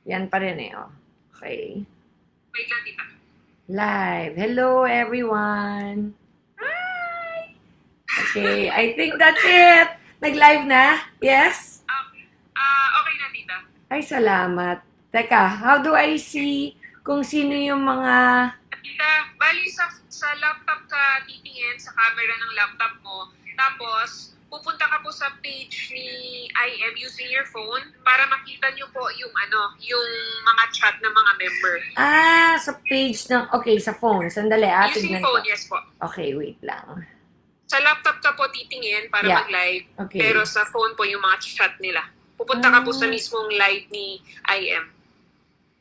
Yan pa rin eh. Oh. Okay. Wait lang, tita. Live. Hello, everyone. Hi! Okay, I think that's it. Nag-live na? Yes? Okay na, tita. Ay, salamat. Teka, how do I see kung sino yung mga... Tita, bali sa laptop ka titingin, sa camera ng laptop mo. Tapos, pupunta ka po sa page ni IM using your phone para makita nyo po yung yung mga chat ng mga member. Sa page ng... Okay, sa phone. Sandali, Using tignan phone, ko. yes po. Okay, wait lang. Sa laptop ka po titingin para Yeah. mag-live, Okay. pero sa phone po yung mga chat nila. Pupunta ka po sa mismong live ni IM.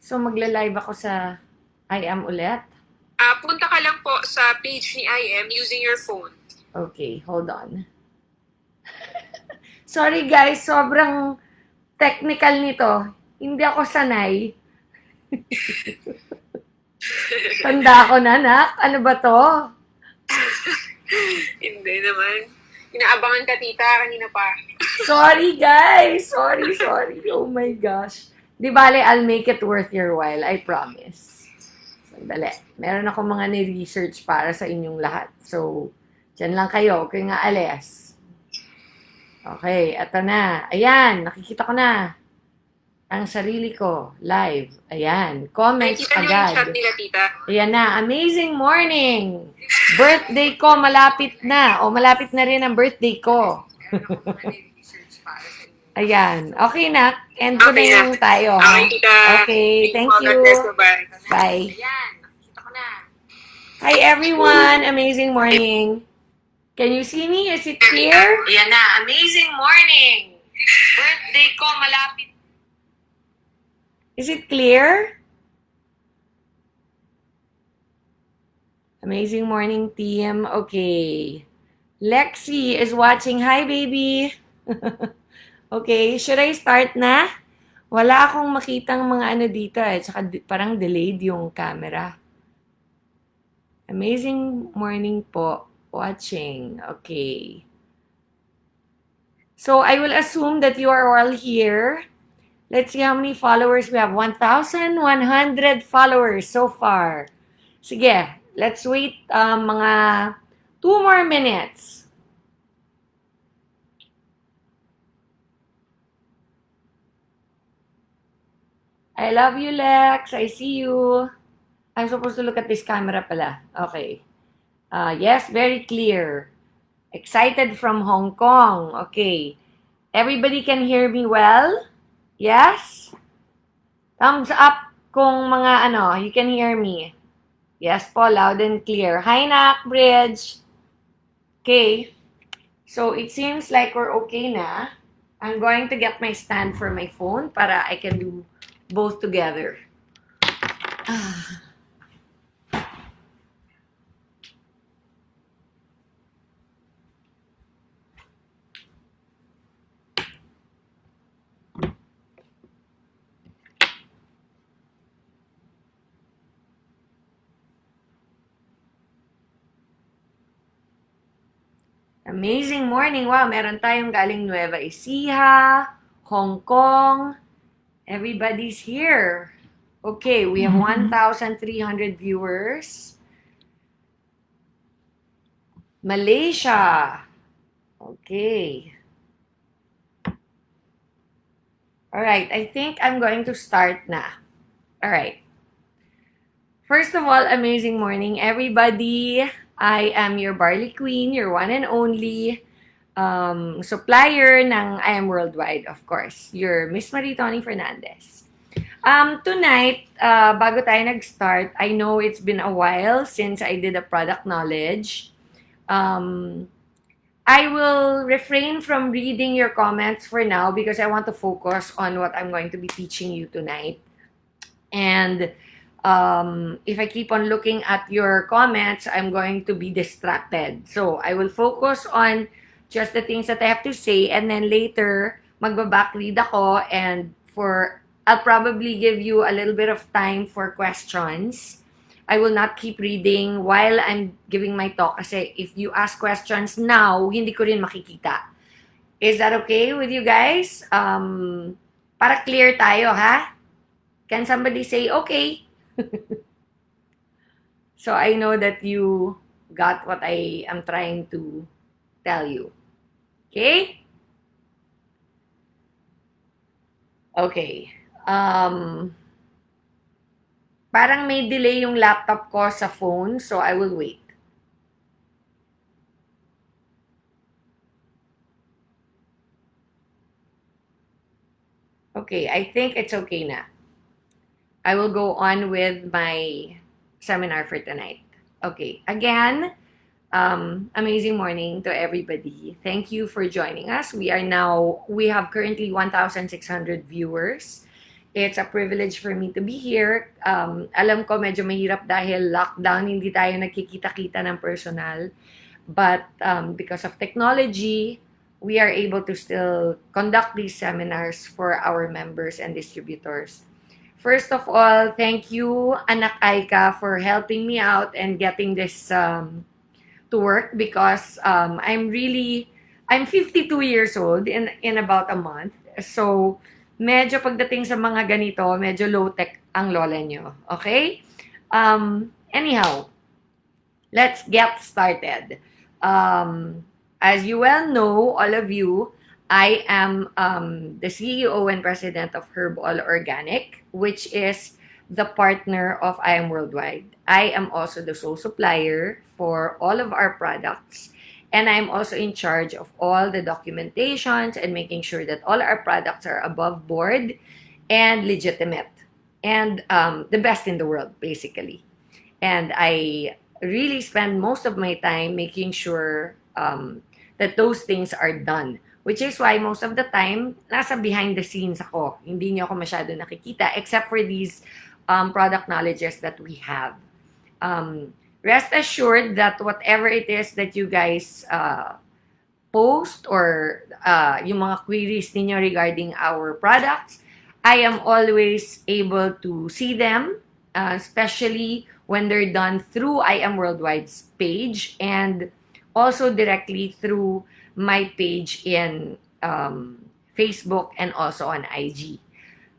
So, magla-live ako sa IM ulit? Punta ka lang po sa page ni IM using your phone. Okay, hold on. Sorry guys, sobrang technical nito. Hindi ako sanay. Tanda ako na, nak. Ano ba to? Hindi naman. Inaabangan ka, tita, kanina pa. Sorry guys. Sorry. Oh my gosh. Di bale, I'll make it worth your while. I promise. Sandali. Meron ako mga ni-research para sa inyong lahat. So, dyan lang kayo. Okay nga, alis. Okay, eto na. Ayan, nakikita ko na. Ang sarili ko, live. Ayan, comments Nakikita niyo yung agad. chat nila, tita. Ayan na, amazing morning! Birthday ko, malapit na. O, malapit na rin ang birthday ko. Ayan, okay na. End ko na Okay na. yung tayo. Ha? Okay, tita. Okay, thank po. you. God bless. Bye-bye. Bye. Ayan, nakikita ko na. Hi everyone, amazing morning. Can you see me? Is it clear? Ayan na, amazing morning! Birthday ko, malapit. Is it clear? Amazing morning, team. Okay. Lexi is watching. Hi, baby. Okay, should I start na? Wala akong makitang mga ano dito eh. Tsaka parang delayed yung camera. Amazing morning po. Watching. Okay. So, I will assume that you are all here. Let's see how many followers we have. 1,100 followers so far. Sige, let's wait mga 2 more minutes. I love you, Lex. I see you. I'm supposed to look at this camera pala. Okay. Yes, very clear. Excited from Hong Kong. Okay. Everybody can hear me well? Yes? Thumbs up kung mga you can hear me. Yes po, loud and clear. Hi, Nak Bridge. Okay. So, it seems like we're okay na. I'm going to get my stand for my phone para I can do both together. Amazing morning. Wow, meron tayong galing Nueva Ecija, Hong Kong. Everybody's here. Okay, we have 1,300 viewers. Malaysia. Okay. Alright, I think I'm going to start na. Alright. First of all, amazing morning, everybody. I am your Barley Queen, your one and only supplier ng I Am Worldwide, of course. Your Ms.Maritoni Fernandez. Tonight, bago tayo nag-start, I know it's been a while since I did a product knowledge. I will refrain from reading your comments for now because I want to focus on what I'm going to be teaching you tonight. And if I keep on looking at your comments, I'm going to be distracted. So, I will focus on just the things that I have to say, and then later, magbabackread ako, and I'll probably give you a little bit of time for questions. I will not keep reading while I'm giving my talk kasi if you ask questions now, hindi ko rin makikita. Is that okay with you guys? Para clear tayo, ha? Can somebody say, okay? So I know that you got what I am trying to tell you. Okay? Okay. Parang may delay yung laptop ko sa phone, so I will wait. Okay, I think it's okay na. I will go on with my seminar for tonight. Okay, again, amazing morning to everybody. Thank you for joining us. We have currently 1,600 viewers. It's a privilege for me to be here. Alam ko medyo mahirap dahil lockdown, hindi tayo nagkikita-kita ng personal. But because of technology, we are able to still conduct these seminars for our members and distributors. First of all, thank you, Anak Aika, for helping me out and getting this to work because I'm 52 years old in about a month. So, medyo pagdating sa mga ganito, medyo low-tech ang lola nyo. Okay? Anyhow, let's get started. As you well know, all of you, I am the CEO and president of Herb All Organic, which is the partner of I Am Worldwide. I am also the sole supplier for all of our products, and I'm also in charge of all the documentations and making sure that all our products are above board and legitimate and the best in the world, basically. And I really spend most of my time making sure that those things are done. Which is why most of the time, nasa behind the scenes ako. Hindi niyo ako masyado nakikita except for these product knowledges that we have. Rest assured that whatever it is that you guys post or yung mga queries ninyo regarding our products, I am always able to see them, especially when they're done through I Am Worldwide's page and also directly through my page in Facebook and also on IG.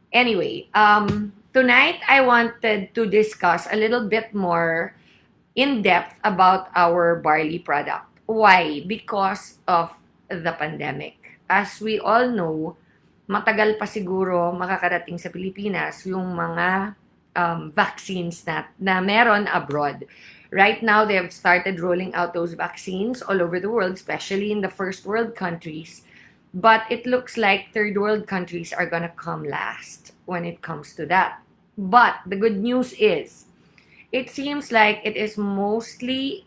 Anyway, tonight I wanted to discuss a little bit more in depth about our barley product. Why? Because of the pandemic. As we all know, matagal pa siguro makakarating sa Pilipinas yung mga vaccines na meron abroad. Right now, they have started rolling out those vaccines all over the world, especially in the first world countries. But it looks like third world countries are gonna come last when it comes to that. But the good news is, it seems like it is mostly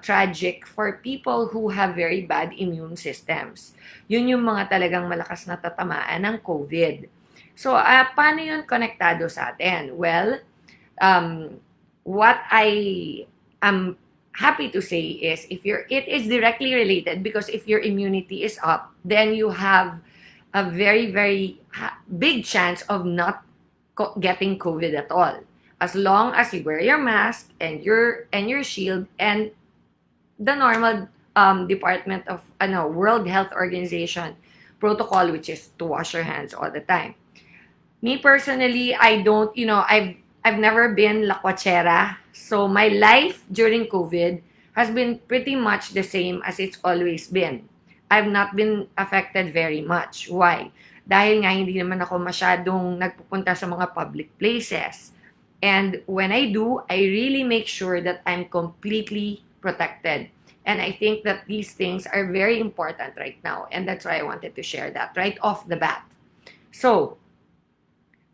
tragic for people who have very bad immune systems. Yun yung mga talagang malakas na tatamaan ng COVID. So, paano yun konektado sa atin? Well, what I am happy to say is it is directly related because if your immunity is up, then you have a very, very big chance of not getting COVID at all. As long as you wear your mask and your shield and the normal Department of World Health Organization protocol, which is to wash your hands all the time. Me personally, I don't, I've never been lakwachera. So my life during COVID has been pretty much the same as it's always been. I've not been affected very much. Why? Dahil nga hindi naman ako masyadong nagpupunta sa mga public places. And when I do, I really make sure that I'm completely protected. And I think that these things are very important right now. And that's why I wanted to share that right off the bat. So,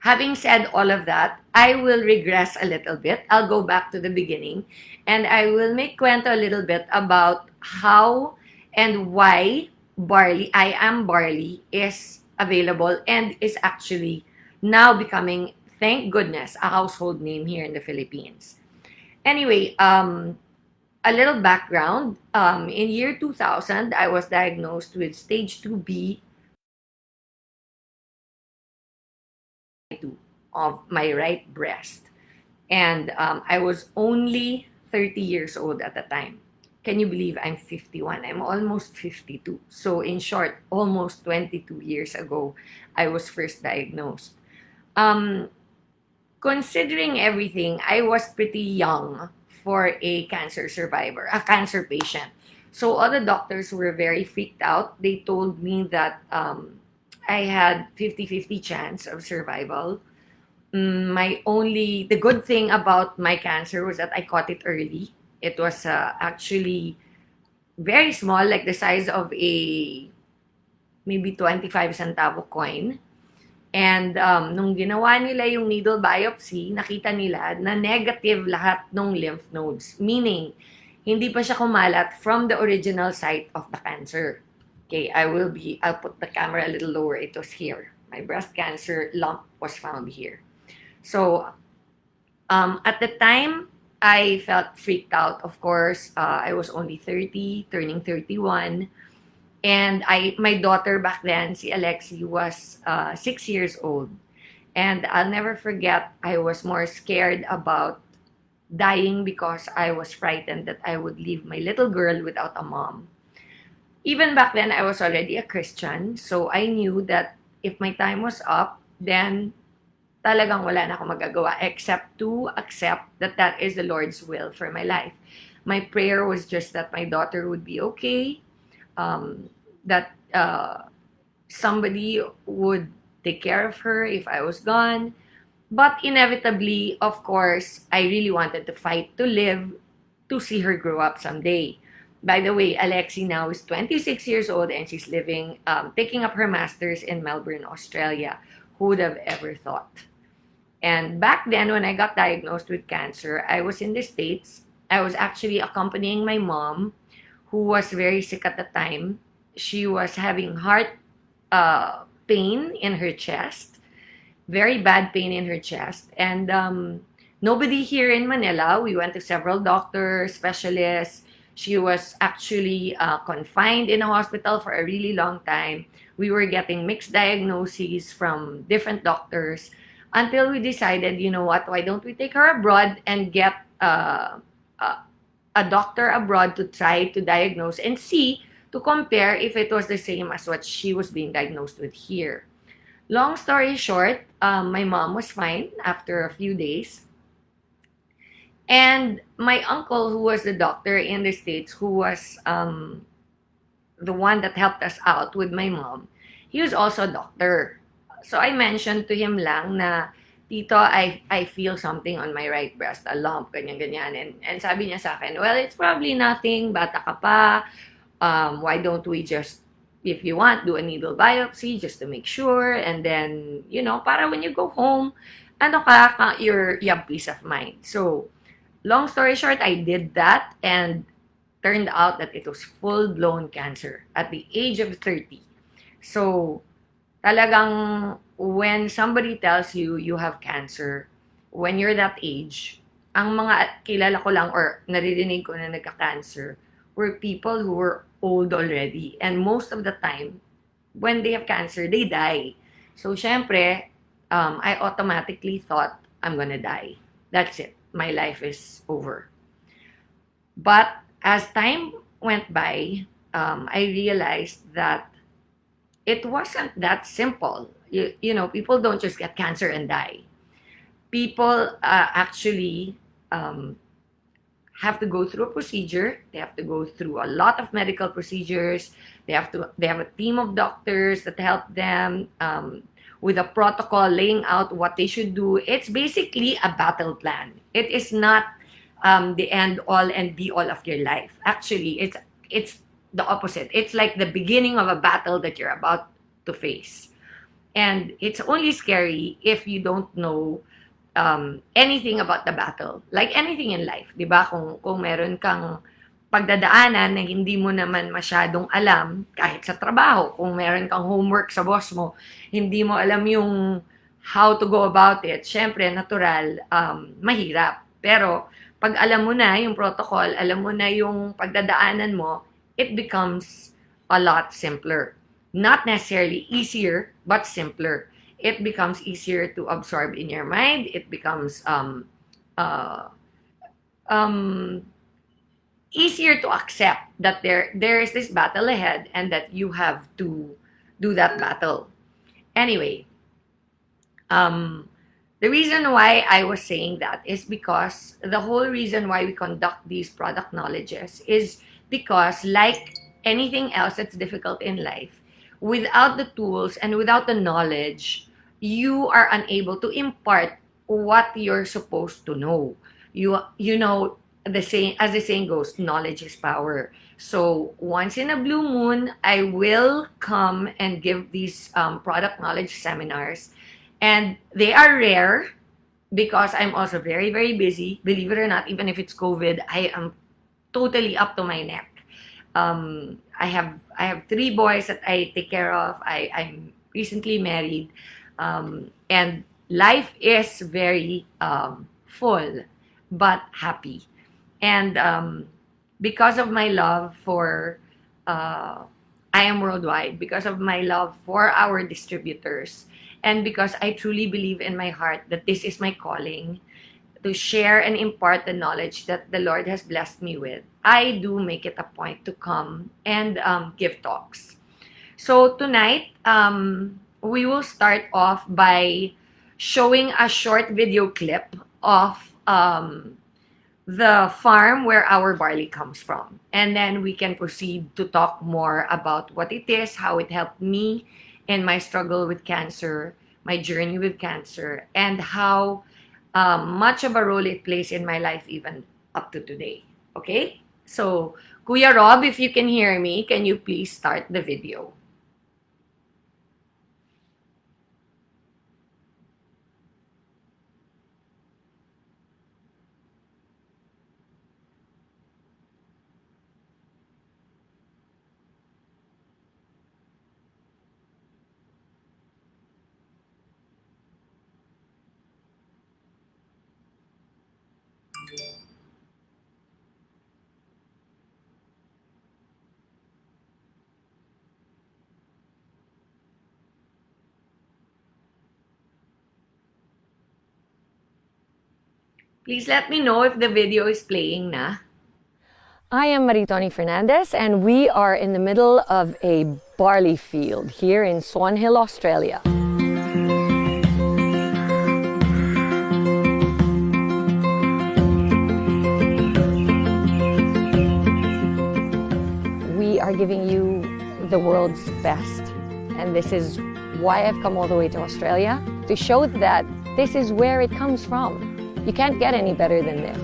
having said all of that, I will regress a little bit. I'll go back to the beginning. And I will make kwento a little bit about how and why I Am Barley is available and is actually now becoming, thank goodness, a household name here in the Philippines. Anyway, a little background. In year 2000, I was diagnosed with stage 2B of my right breast. And I was only 30 years old at the time. Can you believe I'm 51? I'm almost 52. So in short, almost 22 years ago, I was first diagnosed. considering everything, I was pretty young for a cancer survivor, a cancer patient. So all the doctors were very freaked out. They told me that I had 50-50 chance of survival. The good thing about my cancer was that I caught it early. It was actually very small, like the size of a maybe 25 centavo coin. And nung ginawa nila yung needle biopsy, nakita nila na negative lahat ng lymph nodes. Meaning, hindi pa siya kumalat from the original site of the cancer. Okay, I'll put the camera a little lower. It was here. My breast cancer lump was found here. So, at the time, I felt freaked out. Of course, I was only 30, turning 31. And my daughter back then, si Alexi, was 6 years old. And I'll never forget, I was more scared about dying because I was frightened that I would leave my little girl without a mom. Even back then, I was already a Christian. So I knew that if my time was up, then talagang wala na akong magagawa except to accept that that is the Lord's will for my life. My prayer was just that my daughter would be okay, that somebody would take care of her if I was gone. But inevitably, of course, I really wanted to fight to live to see her grow up someday. By the way, Alexi now is 26 years old and she's taking up her master's in Melbourne, Australia. Who would have ever thought? And back then, when I got diagnosed with cancer, I was in the States. I was actually accompanying my mom, who was very sick at the time. She was having heart pain in her chest, very bad pain in her chest. And nobody here in Manila. We went to several doctors, specialists. She was actually confined in a hospital for a really long time. We were getting mixed diagnoses from different doctors until we decided, you know what, why don't we take her abroad and get a doctor abroad to try to diagnose and see, to compare if it was the same as what she was being diagnosed with here. Long story short, my mom was fine after a few days. And my uncle, who was the doctor in the States, who was the one that helped us out with my mom, he was also a doctor. So I mentioned to him lang na, Tito, I feel something on my right breast, a lump, ganyan-ganyan. And sabi niya sa akin, well, it's probably nothing, bata ka pa. Why don't we just, if you want, do a needle biopsy just to make sure. And then, para when you go home, you have peace of mind. So, long story short, I did that and turned out that it was full-blown cancer at the age of 30. So, talagang when somebody tells you you have cancer, when you're that age, ang mga kilala ko lang or naririnig ko na nagka-cancer were people who were old already. And most of the time, when they have cancer, they die. So, syempre, I automatically thought, I'm gonna die. That's it. My life is over. But as time went by, I realized that it wasn't that simple. People don't just get cancer and die. People actually have to go through a procedure. They have to go through a lot of medical procedures. They have a team of doctors that help them with a protocol laying out what they should do. It's basically a battle plan. It is not the end all and be all of your life. Actually, it's the opposite. It's like the beginning of a battle that you're about to face. And it's only scary if you don't know anything about the battle. Like anything in life, di ba? Kung meron kang pagdadaanan na hindi mo naman masyadong alam, kahit sa trabaho, kung meron kang homework sa boss mo, hindi mo alam yung how to go about it, syempre, natural, mahirap. Pero, pag alam mo na yung protocol, alam mo na yung pagdadaanan mo, it becomes a lot simpler. Not necessarily easier, but simpler. It becomes easier to absorb in your mind. It becomes easier to accept that there is this battle ahead and that you have to do that battle. Anyway, The reason why I was saying that is because the whole reason why we conduct these product knowledges is because, like anything else that's difficult in life, without the tools and without the knowledge, you are unable to impart what you're supposed to know. You know, the saying, as the saying goes, knowledge is power. So once in a blue moon, I will come and give these product knowledge seminars, and they are rare because I'm also very, very busy. Believe it or not, even if it's COVID, I am totally up to my neck. I have 3 boys that I take care of. I'm recently married, and life is very full but happy. And because of my love for I Am Worldwide, because of my love for our distributors, and because I truly believe in my heart that this is my calling to share and impart the knowledge that the Lord has blessed me with, I do make it a point to come and give talks. So tonight, we will start off by showing a short video clip of the farm where our barley comes from. And then we can proceed to talk more about what it is, how it helped me in my struggle with cancer, my journey with cancer, and how much of a role it plays in my life even up to today. Okay? So, Kuya Rob, if you can hear me, can you please start the video? Please let me know if the video is playing na. I am Maritoni Fernandez, and we are in the middle of a barley field here in Swan Hill, Australia. We are giving you the world's best, and this is why I've come all the way to Australia, to show that this is where it comes from. You can't get any better than this.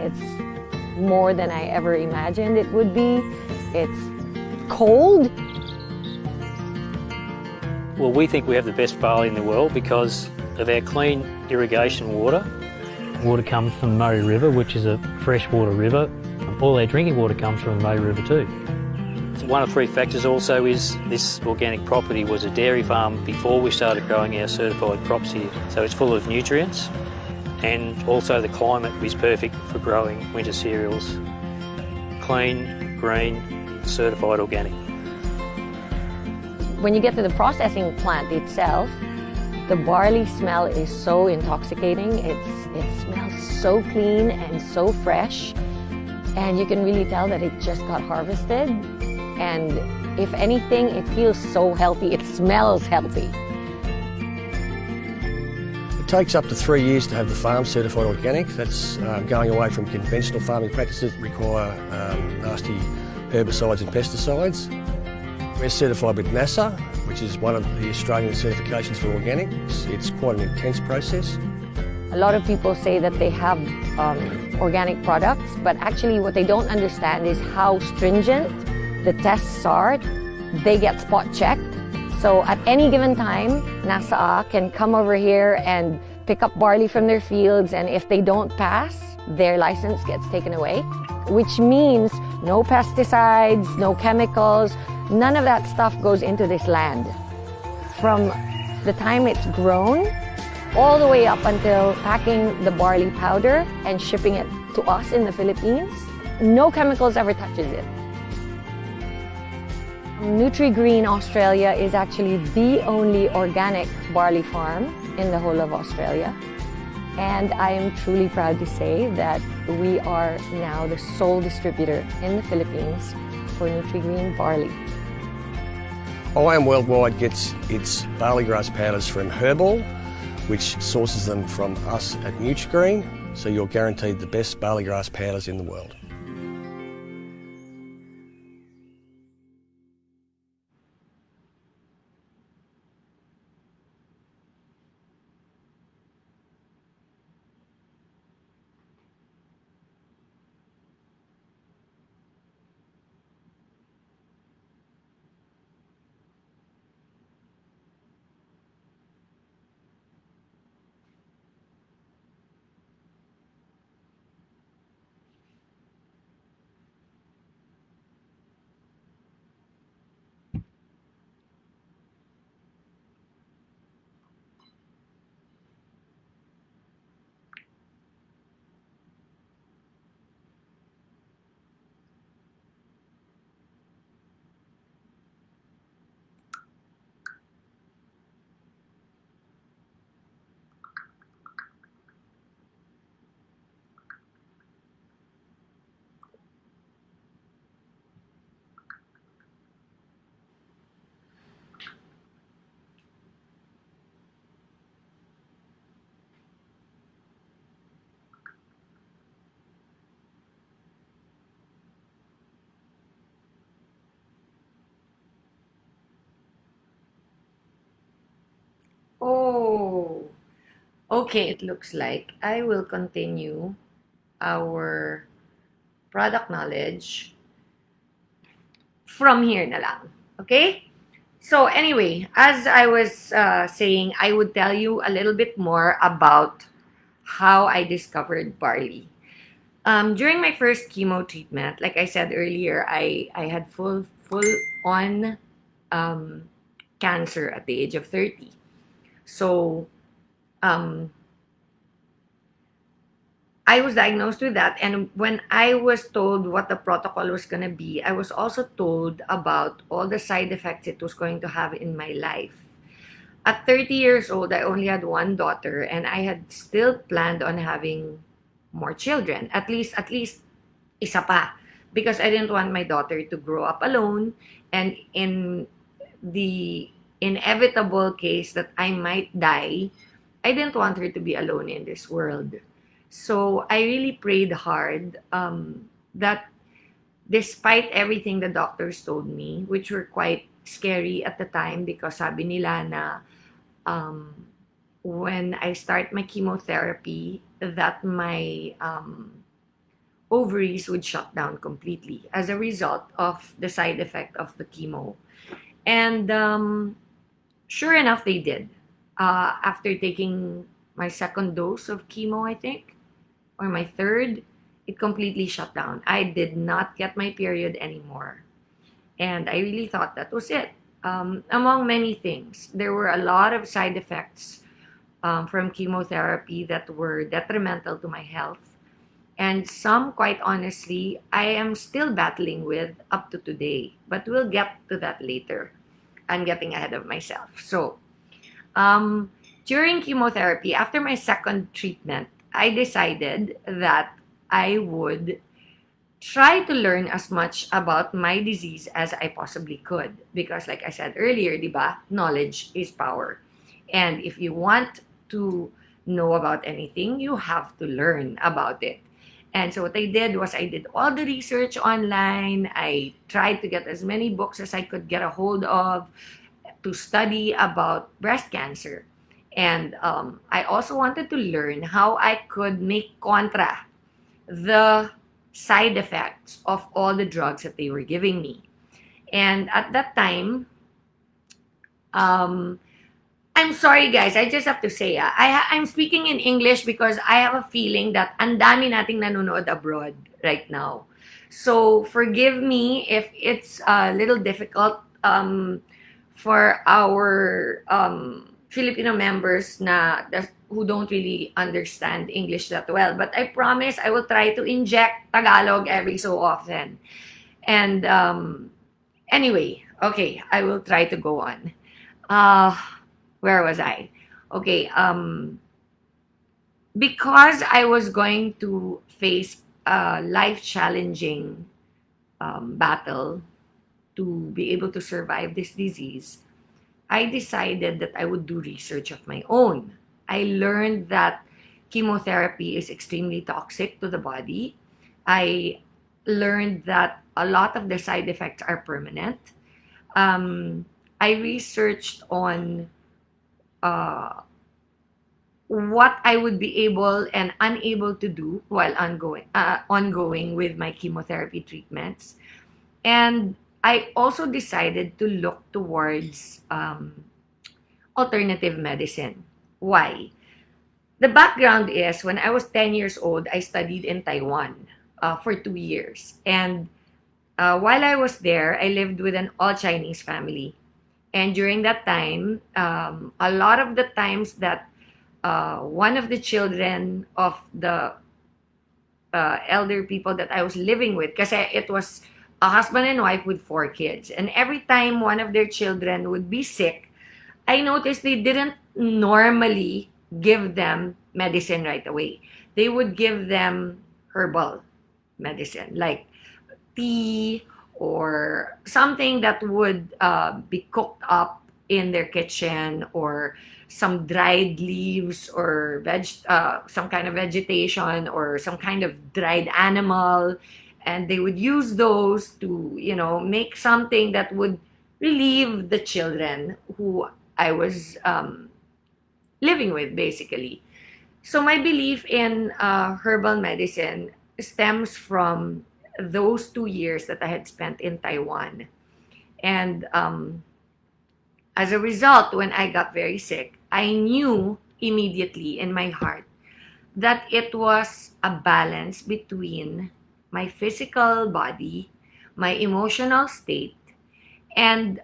It's more than I ever imagined it would be. It's cold. Well, we think we have the best barley in the world because of our clean irrigation water. Water comes from the Murray River, which is a freshwater river. All our drinking water comes from the Murray River too. One of 3 factors also is this organic property was a dairy farm before we started growing our certified crops here. So it's full of nutrients, and also the climate is perfect for growing winter cereals. Clean, green, certified organic. When you get to the processing plant itself, the barley smell is so intoxicating. It smells so clean and so fresh, and you can really tell that it just got harvested. And if anything, it feels so healthy. It smells healthy. It takes up to 3 years to have the farm certified organic. That's going away from conventional farming practices that require nasty herbicides and pesticides. We're certified with NASA, which is one of the Australian certifications for organic. It's quite an intense process. A lot of people say that they have organic products, but actually what they don't understand is how stringent the tests are. They get spot checked. So at any given time, NASA can come over here and pick up barley from their fields, and if they don't pass, their license gets taken away, which means no pesticides, no chemicals, none of that stuff goes into this land. From the time it's grown, all the way up until packing the barley powder and shipping it to us in the Philippines, no chemicals ever touches it. Nutri-Green Australia is actually the only organic barley farm in the whole of Australia. And I am truly proud to say that we are now the sole distributor in the Philippines for Nutri-Green barley. I Am Worldwide gets its barley grass powders from Herbal, which sources them from us at Nutrigreen, so you're guaranteed the best barley grass powders in the world. Oh, okay, it looks like I will continue our product knowledge from here na lang. Okay? So anyway, as I was saying, I would tell you a little bit more about how I discovered barley. During my first chemo treatment, like I said earlier, I had full on cancer at the age of 30. So um, I was diagnosed with that, and when I was told what the protocol was going to be, I was also told about all the side effects it was going to have in my life. At 30 years old, I only had one daughter, and I had still planned on having more children, at least isa pa, because I didn't want my daughter to grow up alone, and in the inevitable case that I might die, I didn't want her to be alone in this world. So I really prayed hard that despite everything the doctors told me, which were quite scary at the time because sabi nila na when I start my chemotherapy, that my ovaries would shut down completely as a result of the side effect of the chemo. And sure enough, they did. After taking my second dose of chemo, I think, or my third, it completely shut down. I did not get my period anymore. And I really thought that was it. Among many things, there were a lot of side effects from chemotherapy that were detrimental to my health. And some, quite honestly, I am still battling with up to today. But we'll get to that later. I'm getting ahead of myself. So, during chemotherapy, after my second treatment, I decided that I would try to learn as much about my disease as I possibly could. Because like I said earlier, diba, knowledge is power. And if you want to know about anything, you have to learn about it. And so what I did was I did all the research online. I tried to get as many books as I could get a hold of to study about breast cancer. And I also wanted to learn how I could make contra the side effects of all the drugs that they were giving me. And at that time, I'm sorry guys, I just have to say, I'm speaking in English because I have a feeling that ang dami nating nanonood abroad right now. So forgive me if it's a little difficult for our Filipino members who don't really understand English that well. But I promise I will try to inject Tagalog every so often. And anyway, okay, I will try to go on. Where was I? Okay, because I was going to face a life-challenging battle to be able to survive this disease, I decided that I would do research of my own. I learned that chemotherapy is extremely toxic to the body. I learned that a lot of the side effects are permanent. I researched on what I would be able and unable to do while ongoing with my chemotherapy treatments. And I also decided to look towards alternative medicine. Why? The background is when I was 10 years old, I studied in Taiwan for 2 years. And while I was there, I lived with an all Chinese family. And during that time, a lot of the times that one of the children of the elder people that I was living with, because it was a husband and wife with 4 kids. And every time one of their children would be sick, I noticed they didn't normally give them medicine right away. They would give them herbal medicine, like tea or something that would be cooked up in their kitchen, or some dried leaves or some kind of vegetation or some kind of dried animal. And they would use those to, make something that would relieve the children who I was living with, basically. So my belief in herbal medicine stems from those 2 years that I had spent in Taiwan. And as a result, when I got very sick, I knew immediately in my heart that it was a balance between my physical body, my emotional state, and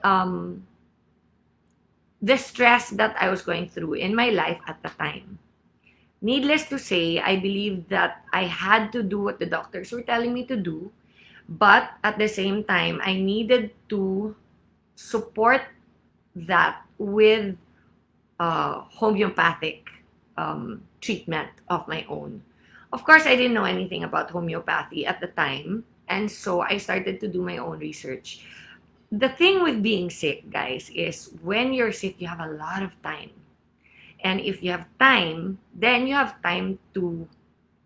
the stress that I was going through in my life at the time. Needless to say, I believed that I had to do what the doctors were telling me to do, but at the same time, I needed to support that with homeopathic treatment of my own. Of course, I didn't know anything about homeopathy at the time, and so I started to do my own research. The thing with being sick, guys, is when you're sick, you have a lot of time. And if you have time, then you have time to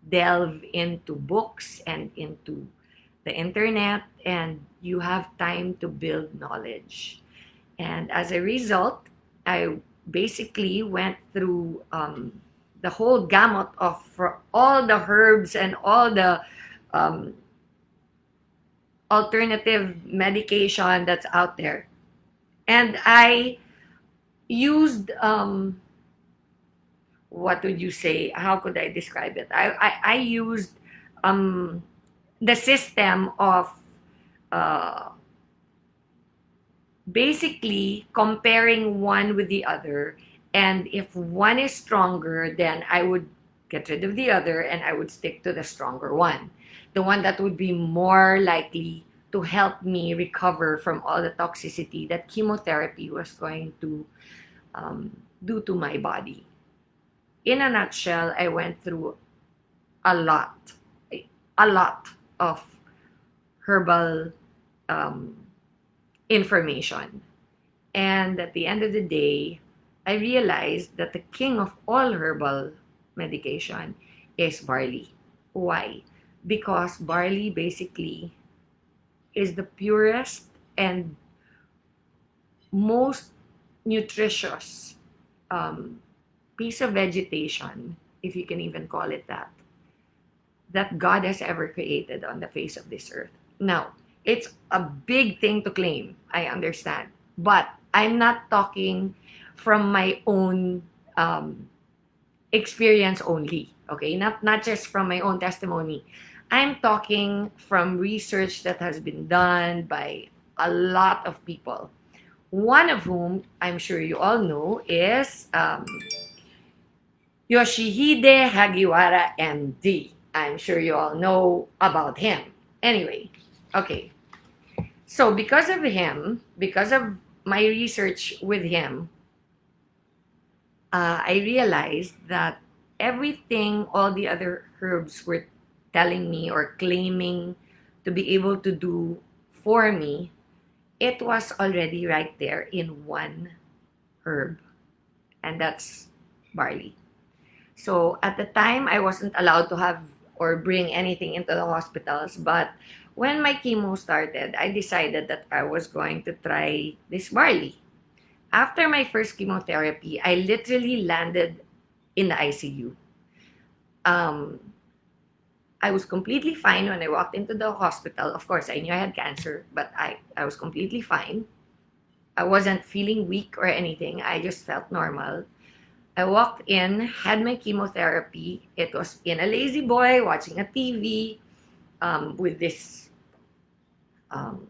delve into books and into the internet, and you have time to build knowledge. And as a result, I basically went through the whole gamut of for all the herbs and all the alternative medication that's out there. And I used, what would you say? How could I describe it? I used the system of basically comparing one with the other. And if one is stronger, then I would get rid of the other and I would stick to the stronger one. The one that would be more likely to help me recover from all the toxicity that chemotherapy was going to do to my body. In a nutshell, I went through a lot of herbal information. And at the end of the day, I realized that the king of all herbal medication is barley. Why? Because barley basically is the purest and most nutritious piece of vegetation, if you can even call it that God has ever created on the face of this earth. Now, it's a big thing to claim, I understand. But I'm not talking from my own experience only, okay? Not just from my own testimony. I'm talking from research that has been done by a lot of people. One of whom I'm sure you all know is Yoshihide Hagiwara, MD. I'm sure you all know about him. Anyway, okay. So because of him, because of my research with him, I realized that everything all the other herbs were telling me or claiming to be able to do for me, it was already right there in one herb, and that's barley. So at the time, I wasn't allowed to have or bring anything into the hospitals. But when my chemo started, I decided that I was going to try this barley. After my first chemotherapy, I literally landed in the ICU. Um, I was completely fine when I walked into the hospital. Of course, I knew I had cancer, but I was completely fine. I wasn't feeling weak or anything. I just felt normal. I walked in, had my chemotherapy. It was in a lazy boy watching a TV with this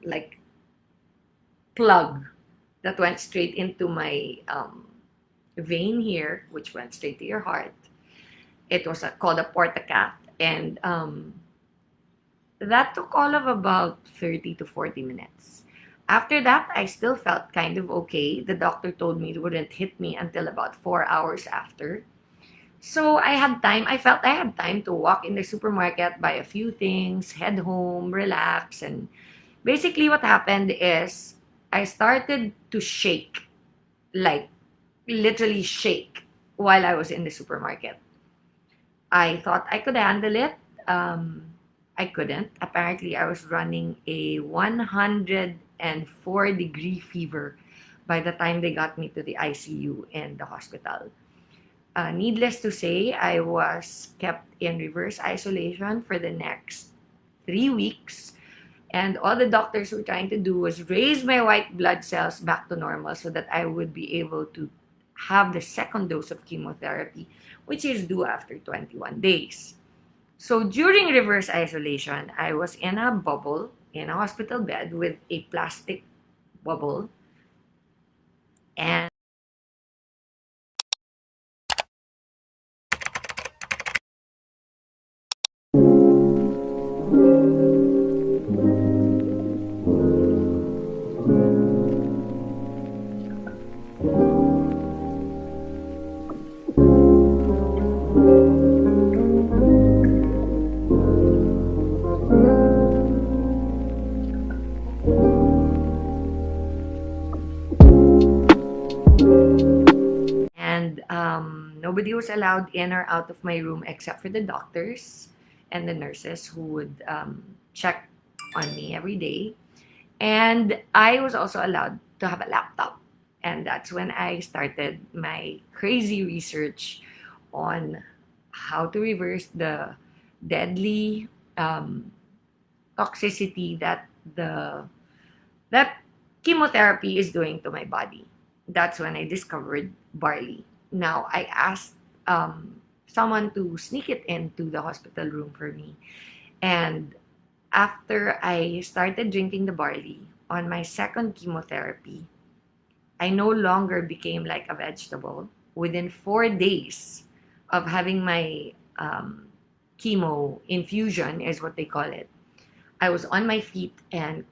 like plug that went straight into my vein here, which went straight to your heart. It was called a portacath, and that took all of about 30 to 40 minutes. After that, I still felt kind of okay. The doctor told me it wouldn't hit me until about 4 hours after. So I had time. I felt I had time to walk in the supermarket, buy a few things, head home, relax. And basically, what happened is I started to shake, like literally shake, while I was in the supermarket. I thought I could handle it. I couldn't. Apparently, I was running a 104-degree fever by the time they got me to the ICU in the hospital. Needless to say, I was kept in reverse isolation for the next 3 weeks. And all the doctors were trying to do was raise my white blood cells back to normal so that I would be able to have the second dose of chemotherapy, which is due after 21 days. So during reverse isolation, I was in a bubble, in a hospital bed with a plastic bubble. And nobody was allowed in or out of my room except for the doctors and the nurses who would check on me every day. And I was also allowed to have a laptop. And that's when I started my crazy research on how to reverse the deadly toxicity that chemotherapy is doing to my body. That's when I discovered barley. Now, I asked someone to sneak it into the hospital room for me. And after I started drinking the barley on my second chemotherapy, I no longer became like a vegetable. Within 4 days of having my chemo infusion, is what they call it, I was on my feet and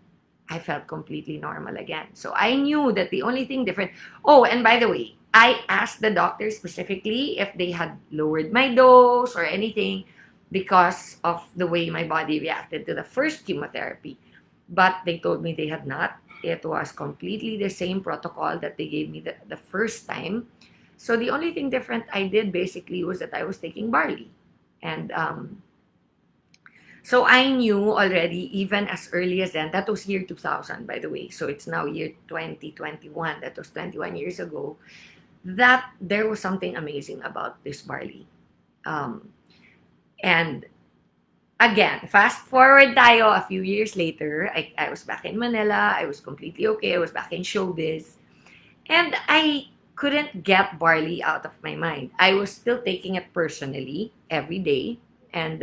I felt completely normal again. So I knew that the only thing different. Oh, and by the way, I asked the doctor specifically if they had lowered my dose or anything because of the way my body reacted to the first chemotherapy. But they told me they had not. It was completely the same protocol that they gave me the first time. So the only thing different I did basically was that I was taking barley. And so I knew already, even as early as then, that was year 2000, by the way. So it's now year 2021. That was 21 years ago. That there was something amazing about this barley. And again, fast forward tayo a few years later, I was back in Manila. I was completely okay. I was back in showbiz. And I couldn't get barley out of my mind. I was still taking it personally every day. And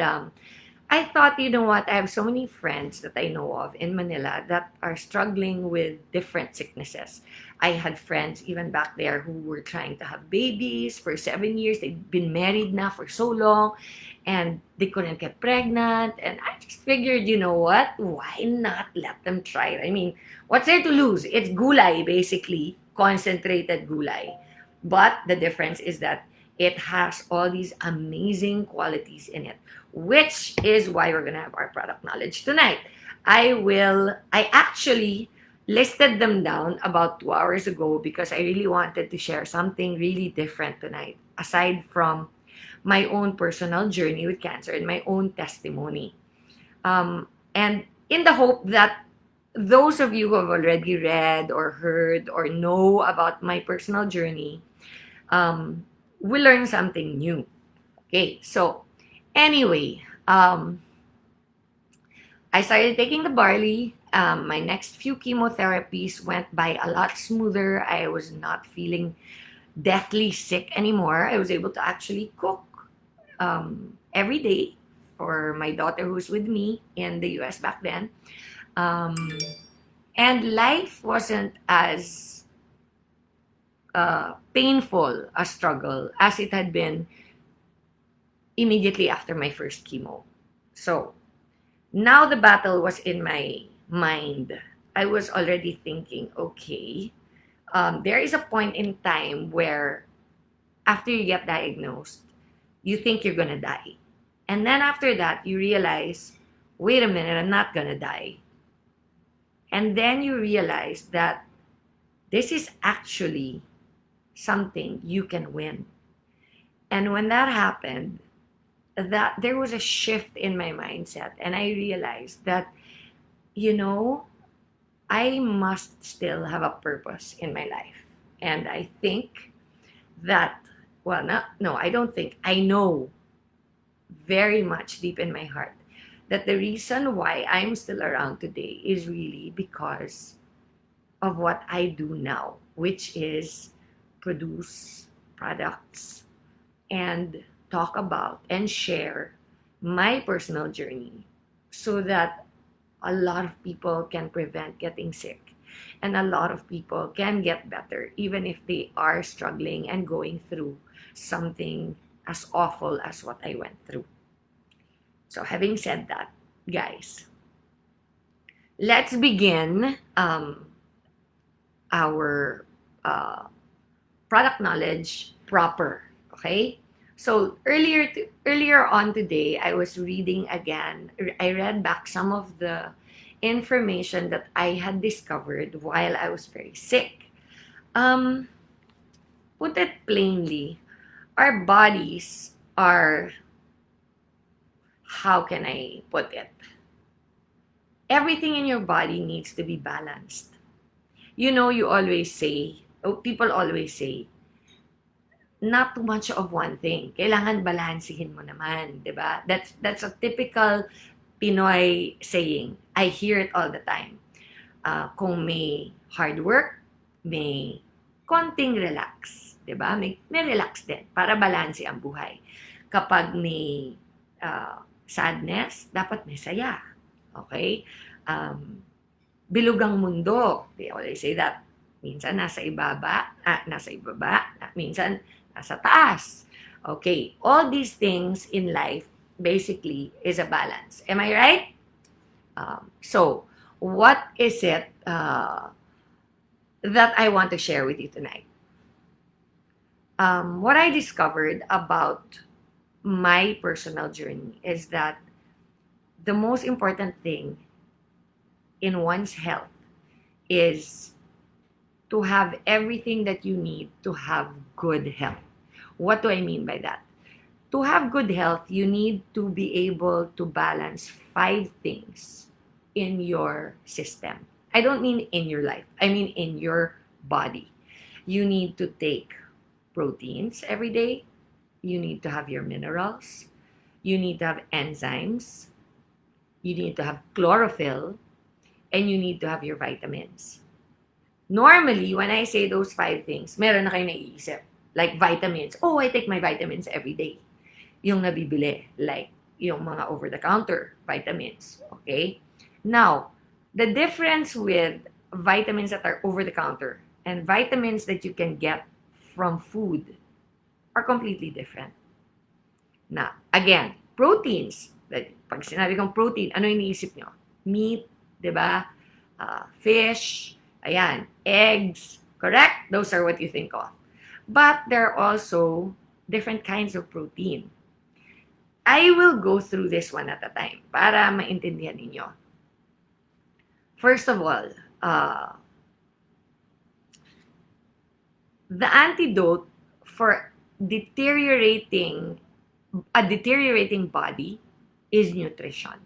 I thought, you know what, I have so many friends that I know of in Manila that are struggling with different sicknesses. I had friends even back there who were trying to have babies for 7 years. They'd been married now for so long and they couldn't get pregnant. And I just figured, you know what, why not let them try it? I mean, what's there to lose? It's gulay, basically, concentrated gulay. But the difference is that it has all these amazing qualities in it, which is why we're going to have our product knowledge tonight. I actually listed them down about 2 hours ago because I really wanted to share something really different tonight, aside from my own personal journey with cancer and my own testimony. And in the hope that those of you who have already read or heard or know about my personal journey will learn something new. Okay, so anyway, I started taking the barley. My next few chemotherapies went by a lot smoother. I was not feeling deathly sick anymore. I was able to actually cook every day for my daughter who's with me in the US back then. And life wasn't as painful a struggle as it had been immediately after my first chemo. So now the battle was in my mind. I was already thinking, okay, there is a point in time where after you get diagnosed, you think you're gonna die. And then after that, you realize, wait a minute, I'm not gonna die. And then you realize that this is actually something you can win. And when that happened, that there was a shift in my mindset, and I realized that, you know, I must still have a purpose in my life. And I think that, well, no, I don't think, I know very much deep in my heart that the reason why I'm still around today is really because of what I do now, which is produce products and talk about and share my personal journey so that a lot of people can prevent getting sick and a lot of people can get better even if they are struggling and going through something as awful as what I went through. So having said that, guys, let's begin our product knowledge proper, okay? So earlier on today, I was reading again. I read back some of the information that I had discovered while I was very sick. Put it plainly, our bodies are, how can I put it? Everything in your body needs to be balanced. You know, you always say, people always say, not too much of one thing. Kailangan balansehin mo naman, 'di ba? That's a typical Pinoy saying. I hear it all the time. Kung may hard work, may konting relax, 'di ba? May relax din para balanse ang buhay. Kapag may sadness, dapat may saya. Okay? Bilog ang mundo. They always say that. Minsan nasa ibaba, minsan nasa taas. Okay, all these things in life basically is a balance. Am I right? So, what is it that I want to share with you tonight? What I discovered about my personal journey is that the most important thing in one's health is to have everything that you need to have good health. What do I mean by that? To have good health, you need to be able to balance 5 things in your system. I don't mean in your life. I mean in your body. You need to take proteins every day. You need to have your minerals. You need to have enzymes. You need to have chlorophyll. And you need to have your vitamins. Normally, when I say those 5 things, meron na kayo naiisip. Like vitamins. Oh, I take my vitamins every day. Yung nabibili. Like yung mga over-the-counter vitamins. Okay? Now, the difference with vitamins that are over-the-counter and vitamins that you can get from food are completely different. Now, again, proteins. Pag sinabi kong protein, ano iniisip nyo? Meat, diba? Fish, ayan, eggs, correct? Those are what you think of. But there are also different kinds of protein. I will go through this one at a time para maintindihan ninyo. First of all, the antidote for deteriorating a deteriorating body is nutrition.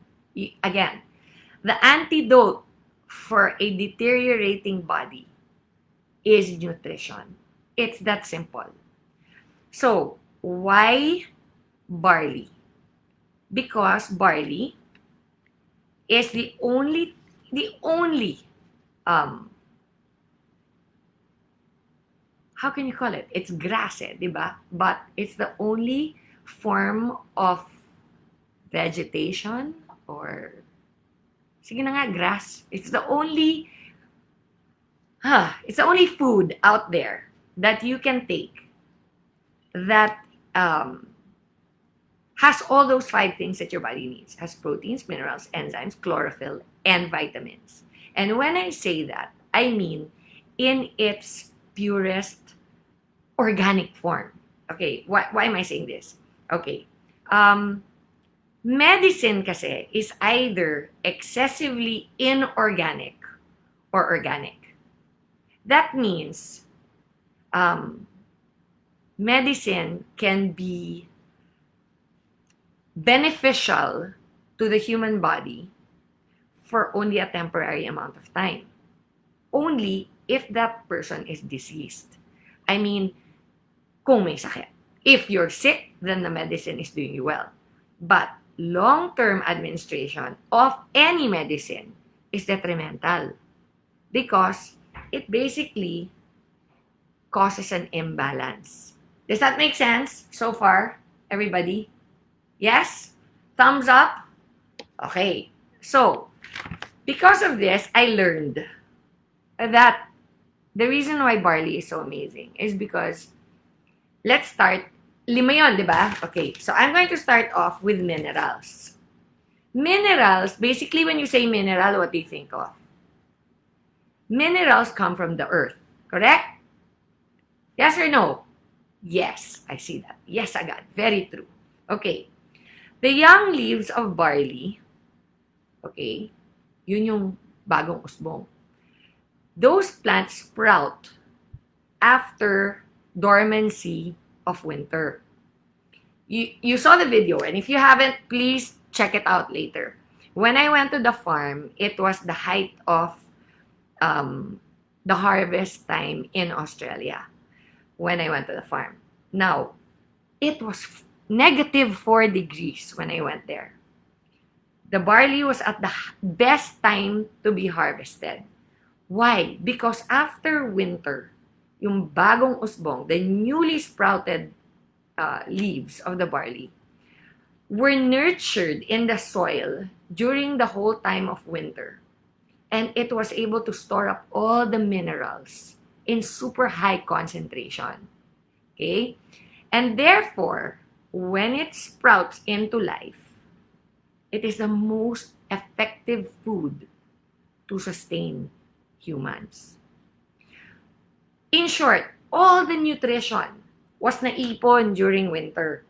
Again, the antidote for a deteriorating body is nutrition. It's that simple. So, why barley? Because barley is the only how can you call it? It's grass, diba? But it's the only form of vegetation or sige na nga, grass. It's the only food out there that you can take that has all those 5 things that your body needs. Has proteins, minerals, enzymes, chlorophyll, and vitamins. And when I say that, I mean in its purest organic form. Okay, why am I saying this? Okay, medicine kasi is either excessively inorganic or organic. That means medicine can be beneficial to the human body for only a temporary amount of time. Only if that person is diseased. I mean, kung may sakit. If you're sick, then the medicine is doing you well. But long-term administration of any medicine is detrimental because it basically causes an imbalance. Does that make sense so far, everybody? Yes? Thumbs up? Okay. So, because of this, I learned that the reason why barley is so amazing is because, let's start, 5 yun, di ba? Okay, so I'm going to start off with minerals. Minerals, basically when you say mineral, what do you think of? Minerals come from the earth, correct? Yes or no? Yes, I see that. Yes, agad. Very true. Okay. The young leaves of barley, okay, yun yung bagong usbong. Those plants sprout after dormancy of winter. You saw the video, and if you haven't, please check it out later. When I went to the farm, it was the height of the harvest time in Australia when I went to the farm. Now, it was -4 degrees when I went there. The barley was at the best time to be harvested. Why? Because after winter, yung bagong usbong, the newly sprouted leaves of the barley, were nurtured in the soil during the whole time of winter. And it was able to store up all the minerals in super high concentration. Okay? And therefore, when it sprouts into life, it is the most effective food to sustain humans. In short, all the nutrition was naipon during winter.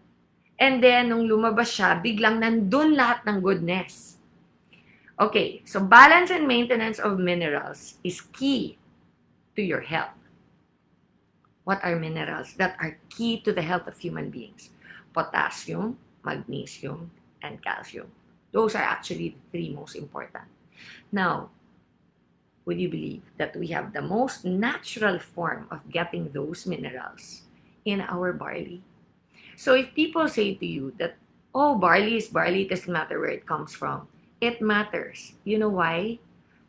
And then, nung lumabas siya, biglang nandun lahat ng goodness. Okay, so balance and maintenance of minerals is key to your health. What are minerals that are key to the health of human beings? Potassium, magnesium, and calcium. Those are actually the 3 most important. Now, would you believe that we have the most natural form of getting those minerals in our barley? So if people say to you that, oh, barley is barley, it doesn't matter where it comes from, it matters. You know why?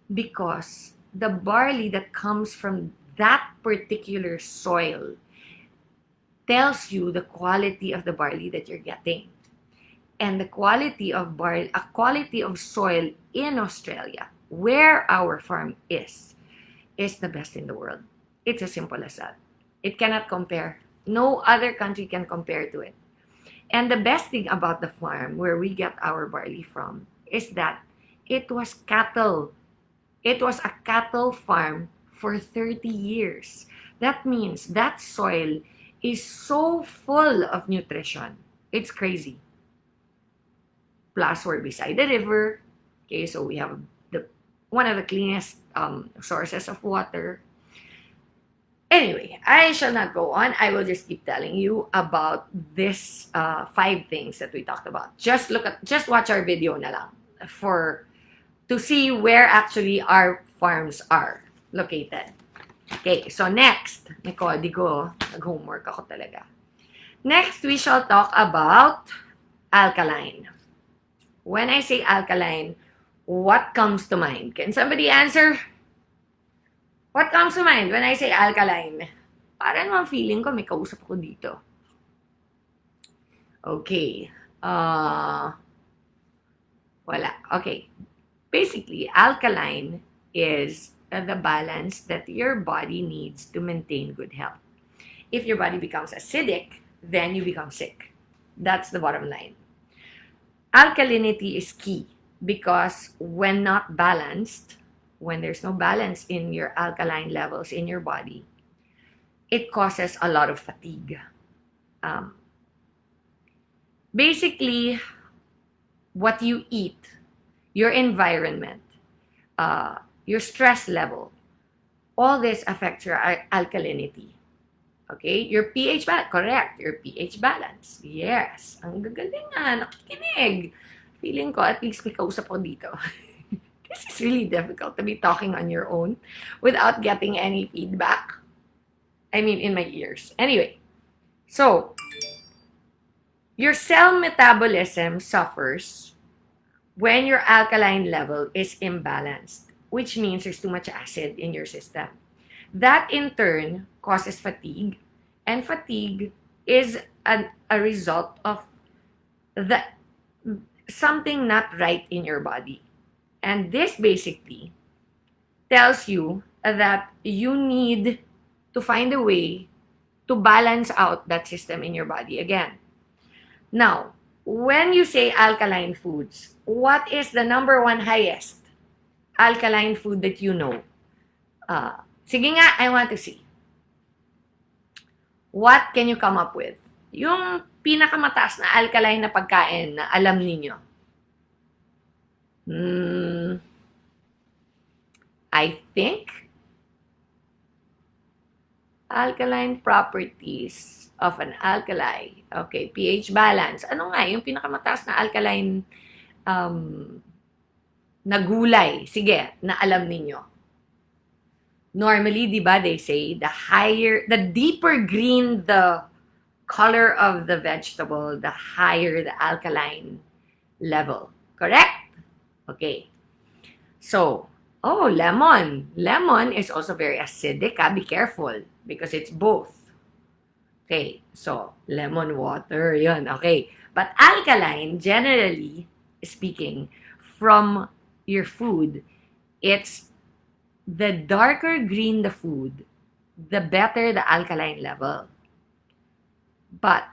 Because the barley that comes from that particular soil tells you the quality of the barley that you're getting. And the quality of barley, a quality of soil in Australia, where our farm is the best in the world. It's as simple as that. It cannot compare. No other country can compare to it. And the best thing about the farm where we get our barley from is that it was cattle. It was a cattle farm for 30 years. That means that soil is so full of nutrition. It's crazy. Plus, we're beside the river. Okay, so we have one of the cleanest sources of water. Anyway, I shall not go on. I will just keep telling you about this 5 things that we talked about. Just watch our video na lang to see where actually our farms are located. Okay, so next, may kodigo, nag-homework ako talaga. Next, we shall talk about alkaline. When I say alkaline, what comes to mind? Can somebody answer? What comes to mind when I say alkaline? Parang naman feeling ko may kausap ako dito. Okay. Wala. Okay. Basically, alkaline is the balance that your body needs to maintain good health. If your body becomes acidic, then you become sick. That's the bottom line. Alkalinity is key because when not balanced, when there's no balance in your alkaline levels in your body, it causes a lot of fatigue. Basically, what you eat, your environment, your stress level, all this affects your alkalinity. Okay? Your pH balance. Correct. Your pH balance. Yes. Ang gagaling nga. Nakikinig. Feeling ko, at least may kausap ko dito. This is really difficult to be talking on your own without getting any feedback. I mean, in my ears. Anyway, so, your cell metabolism suffers when your alkaline level is imbalanced, which means there's too much acid in your system. That, in turn, causes fatigue, and fatigue is a result of something not right in your body. And this basically tells you that you need to find a way to balance out that system in your body again. Now, when you say alkaline foods, what is the number 1 highest alkaline food that you know? Sige nga, I want to see. What can you come up with? Yung pinakamataas na alkaline na pagkain na alam ninyo. I think alkaline properties of an alkali. Okay, pH balance. Ano nga, yung pinakamataas na alkaline na gulay. Sige, na alam ninyo. Normally, di ba, they say, the deeper green the color of the vegetable, the higher the alkaline level. Correct? Okay. So, lemon. Lemon is also very acidic. Be careful because it's both. Okay. So, lemon water. Yun. Okay. But alkaline, generally speaking, from your food, it's the darker green the food, the better the alkaline level. But,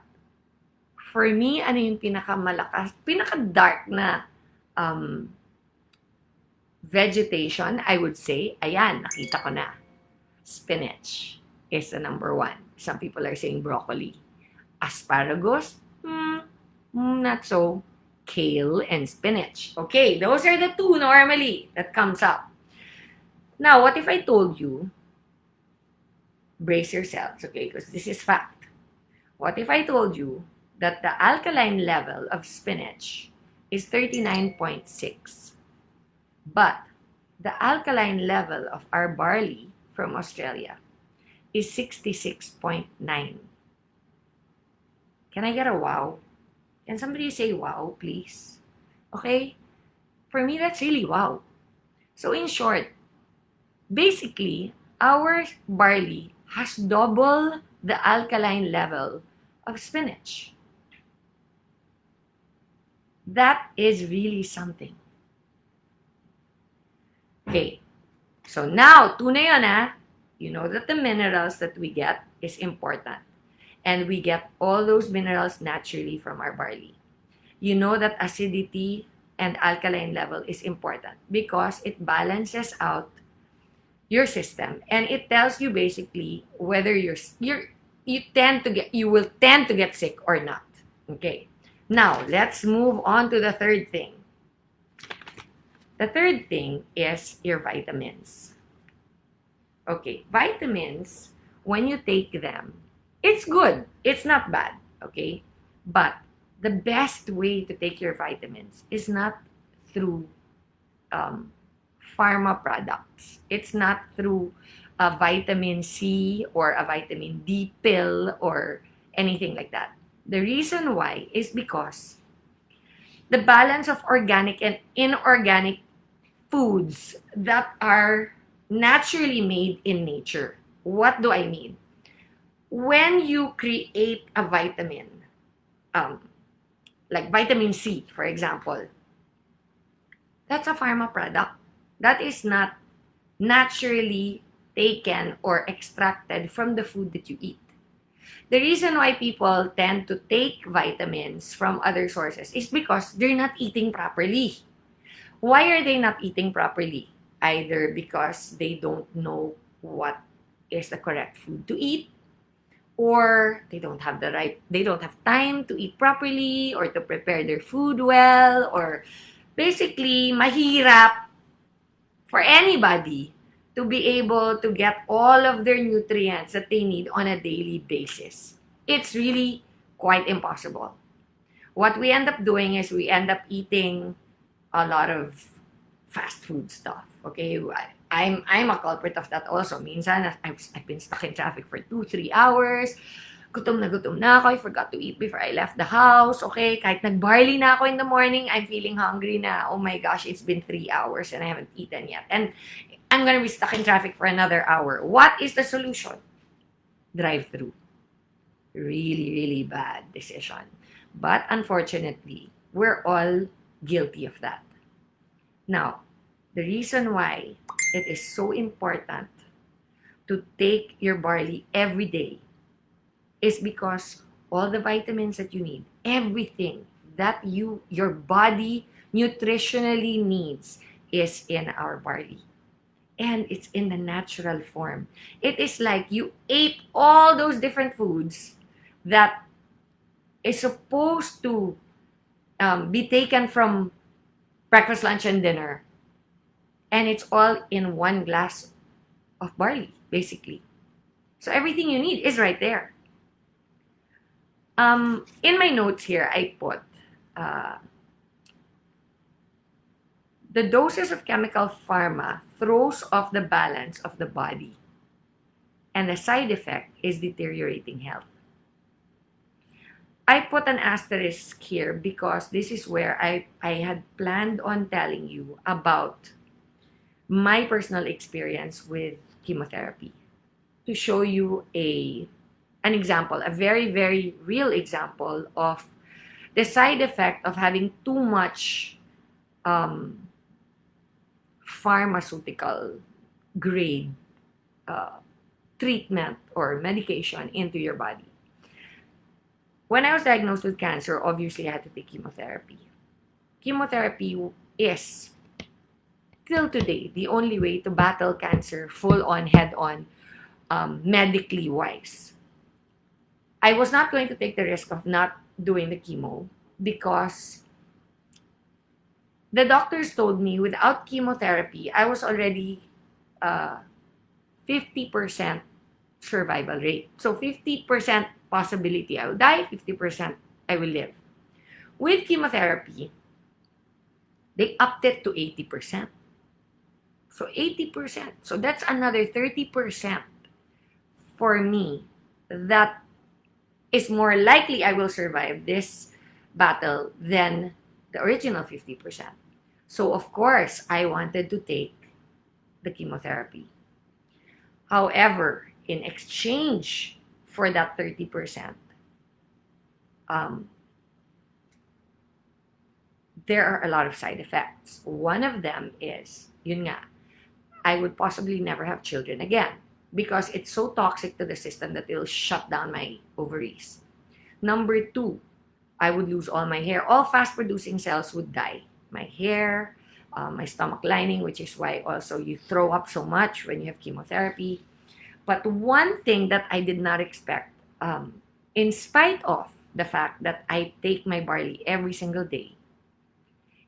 for me, ano yung pinaka-dark na vegetation, I would say, ayan, nakita ko na. Spinach is the number 1. Some people are saying broccoli. Asparagus, not so. Kale and spinach. Okay, those are the 2 normally that comes up. Now, what if I told you, brace yourselves, okay, because this is fact. What if I told you that the alkaline level of spinach is 39.6, but the alkaline level of our barley from Australia is 66.9? Can I get a wow? Can somebody say wow, please? Okay? For me, that's really wow. So in short, basically, our barley has double the alkaline level of spinach. That is really something. Okay. So now, 2 na yun, ha? You know that the minerals that we get is important. And we get all those minerals naturally from our barley. You know that acidity and alkaline level is important because it balances out your system, and it tells you basically whether you will tend to get sick or not. Okay. Now, let's move on to the third thing. The third thing is your vitamins. Okay, vitamins when you take them, it's good. It's not bad, okay? But the best way to take your vitamins is not through pharma products. It's not through a vitamin C or a vitamin D pill or anything like that. The reason why is because the balance of organic and inorganic foods that are naturally made in nature. What do I mean? When you create a vitamin, like vitamin C, for example, that's a pharma product. That is not naturally taken or extracted from the food that you eat. The reason why people tend to take vitamins from other sources is because they're not eating properly. Why are they not eating properly? Either because they don't know what is the correct food to eat, or they don't have time to eat properly or to prepare their food well, or basically mahirap for anybody to be able to get all of their nutrients that they need on a daily basis. It's really quite impossible. What we end up doing is we end up eating a lot of fast food stuff. Okay, I'm a culprit of that also. Minsan, I've been stuck in traffic for 2-3 hours. Gutom na ako. I forgot to eat before I left the house. Okay, kahit nag-barley na ako in the morning, I'm feeling hungry na. Oh my gosh, it's been 3 hours and I haven't eaten yet. And I'm gonna be stuck in traffic for another hour. What is the solution? Drive-through. Really, really bad decision. But unfortunately, we're all guilty of that. Now, the reason why it is so important to take your barley every day is because all the vitamins that you need, everything that your body nutritionally needs is in our barley. And it's in the natural form. It is like you ate all those different foods that is supposed to be taken from breakfast, lunch, and dinner. And it's all in one glass of barley, basically. So everything you need is right there. In my notes here, I put the doses of chemical pharma throws off the balance of the body, and the side effect is deteriorating health. I put an asterisk here because this is where I had planned on telling you about my personal experience with chemotherapy, to show you an example, a very, very real example of the side effect of having too much pharmaceutical grade treatment or medication into your body. When I was diagnosed with cancer, obviously I had to take chemotherapy. Chemotherapy is, till today, the only way to battle cancer full-on, head-on, medically wise. I was not going to take the risk of not doing the chemo because the doctors told me without chemotherapy, I was already 50% survival rate. So 50% possibility I will die, 50% I will live. With chemotherapy, they upped it to 80%. So 80%. So that's another 30% for me that is more likely I will survive this battle than the original 50%. So of course, I wanted to take the chemotherapy. However, in exchange for that 30%, there are a lot of side effects. One of them is, yun nga, I would possibly never have children again because it's so toxic to the system that it'll shut down my ovaries. Number 2, I would lose all my hair. All fast-producing cells would die. My hair, my stomach lining, which is why also you throw up so much when you have chemotherapy. But one thing that I did not expect, in spite of the fact that I take my barley every single day,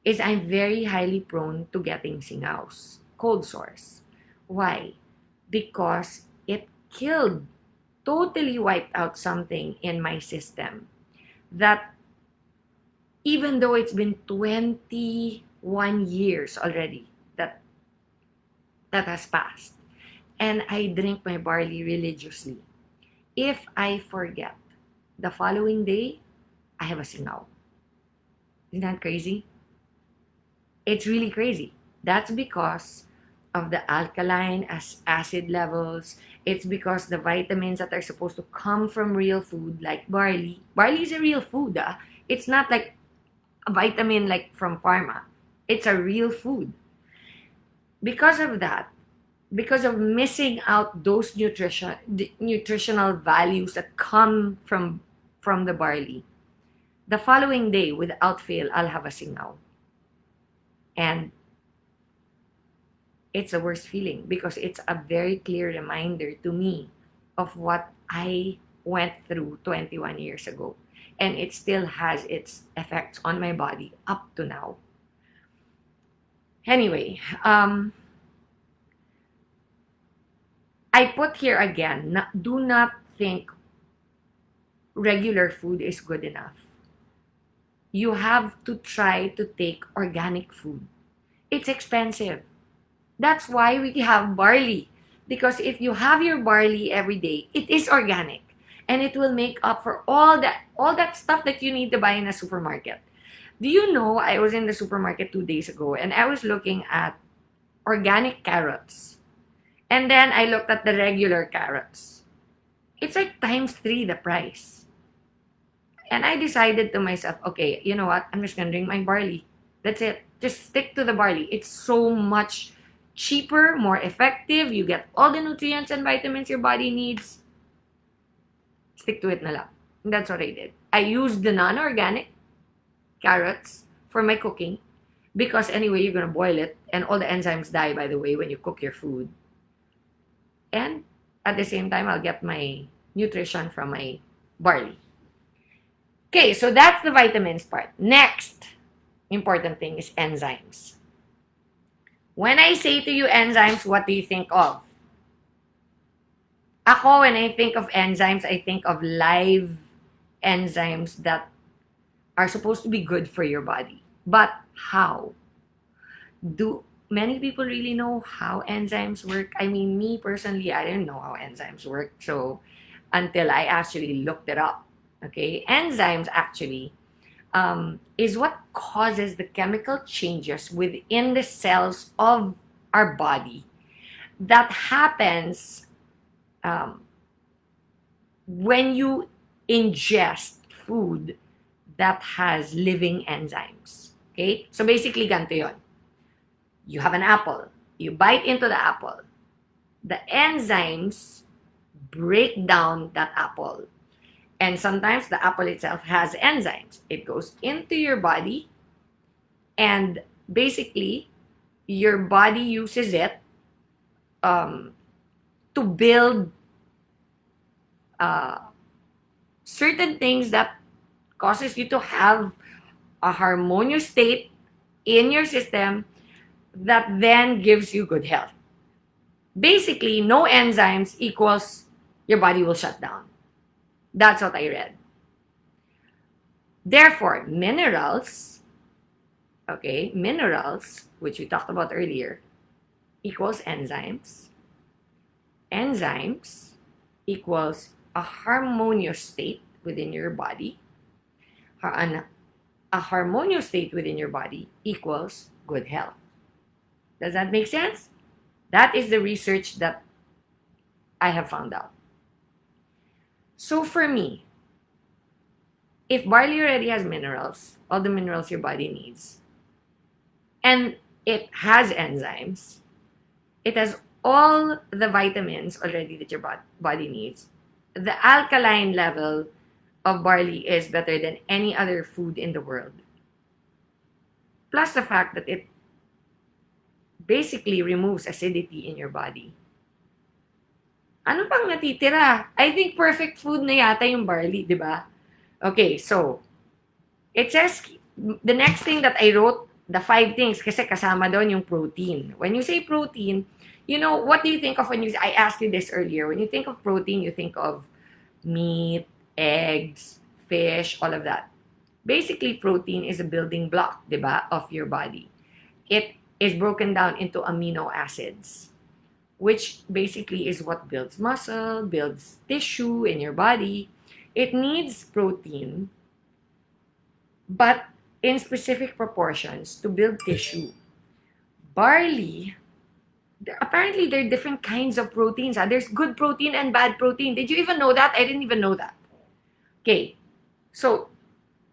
is I'm very highly prone to getting singaws, cold sores. Why? Because it killed totally wiped out something in my system that even though it's been 21 years already that has passed, and I drink my barley religiously, if I forget, the following day, I have a singaw. Isn't that crazy? It's really crazy. That's because of the alkaline acid levels. It's because the vitamins that are supposed to come from real food, like barley. Barley is a real food. It's not like a vitamin like from pharma. It's a real food. Because of that, because of missing out those nutritional values that come from the barley, the following day, without fail, I'll have a singaw. And it's a worst feeling because it's a very clear reminder to me of what I went through 21 years ago. And it still has its effects on my body up to now. Anyway, I put here again, do not think regular food is good enough. You have to try to take organic food. It's expensive. That's why we have barley. Because if you have your barley every day, it is organic. And it will make up for all that stuff that you need to buy in a supermarket. Do you know, I was in the supermarket 2 days ago and I was looking at organic carrots. And then I looked at the regular carrots. It's like ×3 the price. And I decided to myself, okay, you know what? I'm just going to drink my barley. That's it. Just stick to the barley. It's so much cheaper, more effective. You get all the nutrients and vitamins your body needs. Stick to it na lang. And that's what I did. I used the non-organic carrots for my cooking because anyway, you're going to boil it and all the enzymes die, by the way, when you cook your food. And at the same time, I'll get my nutrition from my barley. Okay, so that's the vitamins part. Next important thing is enzymes. When I say to you enzymes, what do you think of? Ako, when I think of enzymes, I think of live enzymes that are supposed to be good for your body. But how? Do many people really know how enzymes work? I mean, me personally, I didn't know how enzymes work. So, until I actually looked it up. Okay, enzymes actually is what causes the chemical changes within the cells of our body that happens when you ingest food that has living enzymes. Okay, so basically ganito yun. You have an apple, you bite into the apple, the enzymes break down that apple. And sometimes the apple itself has enzymes. It goes into your body and basically your body uses it to build certain things that causes you to have a harmonious state in your system that then gives you good health. Basically, no enzymes equals your body will shut down. That's what I read. Therefore, minerals, which we talked about earlier, equals enzymes. Enzymes equals a harmonious state within your body. A harmonious state within your body equals good health. Does that make sense? That is the research that I have found out. So for me, if barley already has minerals, all the minerals your body needs, and it has enzymes, it has all the vitamins already that your body needs, the alkaline level of barley is better than any other food in the world. Plus the fact that it basically removes acidity in your body. Ano pang natitira? I think perfect food na yata yung barley, di ba? Okay, so, it says, the next thing that I wrote, the 5 things, kasi kasama doon yung protein. When you say protein, you know, what do you think of when I asked you this earlier, when you think of protein, you think of meat, eggs, fish, all of that. Basically, protein is a building block, diba, of your body. It is broken down into amino acids, which basically is what builds muscle, builds tissue in your body. It needs protein, but in specific proportions to build tissue. Barley, apparently there are different kinds of proteins. There's good protein and bad protein. Did you even know that? I didn't even know that. Okay, so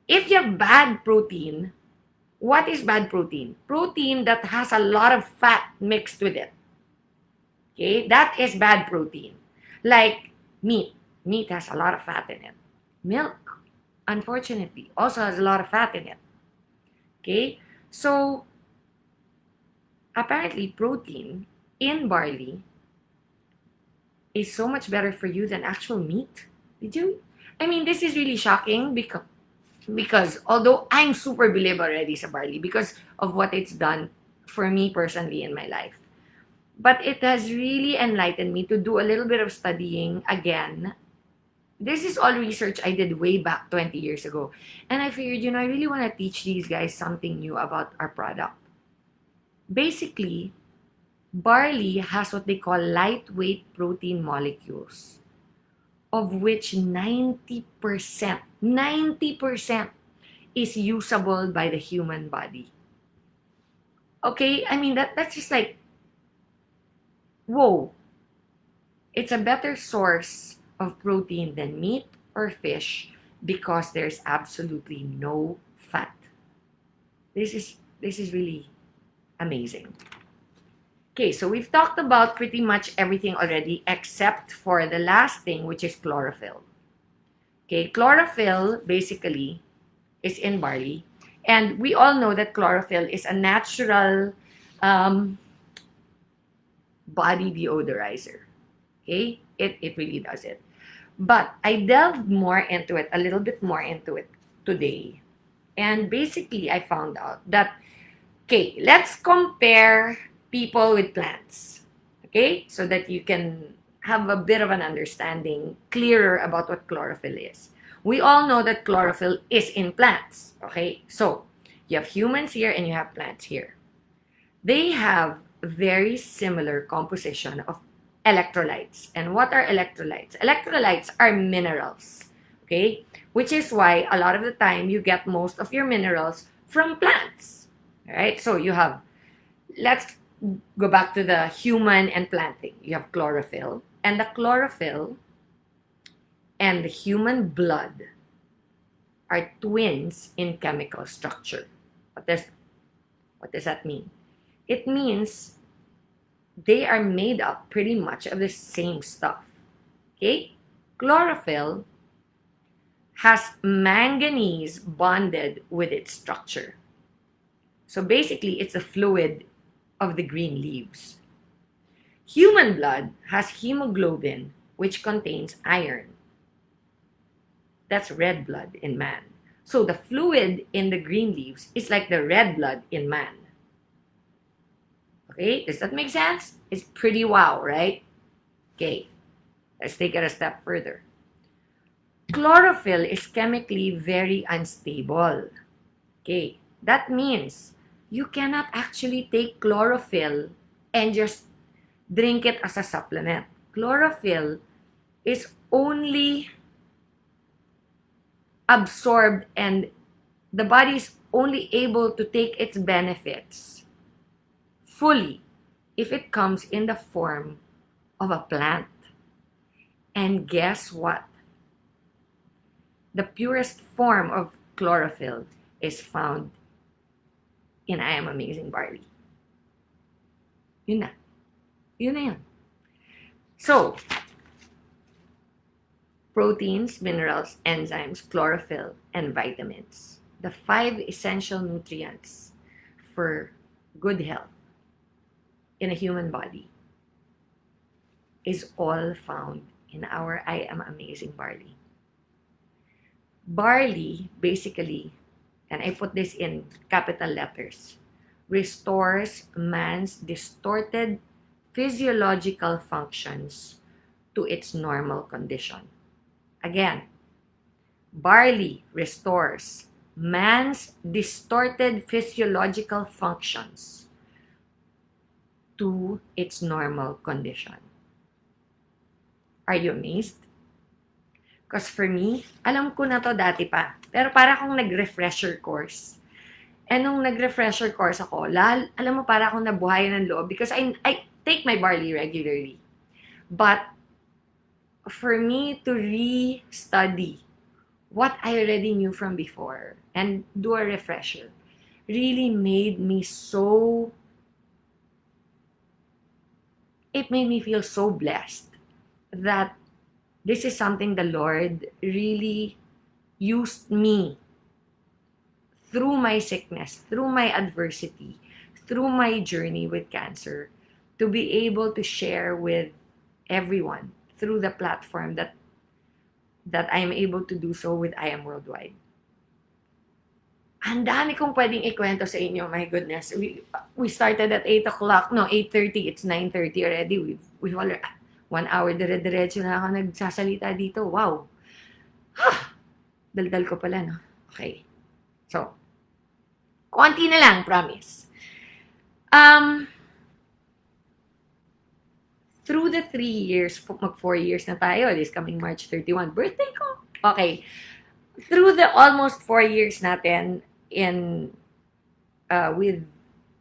if you have bad protein, what is bad protein? Protein that has a lot of fat mixed with it. Okay, that is bad protein. Like meat. Meat has a lot of fat in it. Milk, unfortunately, also has a lot of fat in it. Okay, so apparently protein in barley is so much better for you than actual meat. Did you? I mean, this is really shocking because although I'm super believe already sa barley because of what it's done for me personally in my life. But it has really enlightened me to do a little bit of studying again. This is all research I did way back 20 years ago. And I figured, I really want to teach these guys something new about our product. Basically, barley has what they call lightweight protein molecules, of which 90% is usable by the human body. Okay, I mean, that's just like, whoa. It's a better source of protein than meat or fish because there's absolutely no fat. This is really amazing. Okay, so we've talked about pretty much everything already except for the last thing, which is chlorophyll. Okay, chlorophyll basically is in barley. And we all know that chlorophyll is a natural body deodorizer. Okay, it really does it. But I delved more into it, a little bit more into it today. And basically, I found out that, okay, let's compare people with plants. Okay, so that you can have a bit of an understanding, clearer about what chlorophyll is. We all know that chlorophyll is in plants. Okay, so you have humans here and you have plants here. They have very similar composition of electrolytes. And what are electrolytes? Electrolytes are minerals, okay? Which is why a lot of the time you get most of your minerals from plants, all right? So you have, let's go back to the human and plant thing. You have chlorophyll, and the chlorophyll and the human blood are twins in chemical structure. What does that mean? It means they are made up pretty much of the same stuff. Okay? Chlorophyll has manganese bonded with its structure. So basically, it's a fluid of the green leaves. Human blood has hemoglobin, which contains iron. That's red blood in man. So the fluid in the green leaves is like the red blood in man. Okay, does that make sense? It's pretty wow, right? Okay, let's take it a step further. Chlorophyll is chemically very unstable. Okay, that means you cannot actually take chlorophyll and just drink it as a supplement. Chlorophyll is only absorbed and the body is only able to take its benefits fully if it comes in the form of a plant. And guess what? The purest form of chlorophyll is found in I Am Amazing Barley. Yun na. Yun na yun. So, proteins, minerals, enzymes, chlorophyll, and vitamins. The 5 essential nutrients for good health in a human body is all found in our I Am Amazing Barley. Barley, basically, and I put this in capital letters, restores man's distorted physiological functions to its normal condition. Again, barley restores man's distorted physiological functions to its normal condition. Are you amazed? Because for me, alam ko na to dati pa. Pero para akong nag-refresher course. And nung nag-refresher course ako, alam mo, para akong nabuhayan ng loob because I take my barley regularly. But for me to re-study what I already knew from before and do a refresher really made me it made me feel so blessed that this is something the Lord really used me through my sickness, through my adversity, through my journey with cancer, to be able to share with everyone through the platform that I'm able to do so with I Am Worldwide. Ang dami kong pwedeng ikwento sa inyo, my goodness. We started at 8 o'clock, no, 8:30, it's 9:30 already. We've already, 1 hour dire-diretso na ako nagsasalita dito. Wow! Daldal ko pala, no? Okay. So, konti na lang, promise. Through the 3 years, mag 4 years na tayo, this coming March 31, birthday ko. Okay. Through the almost 4 years natin with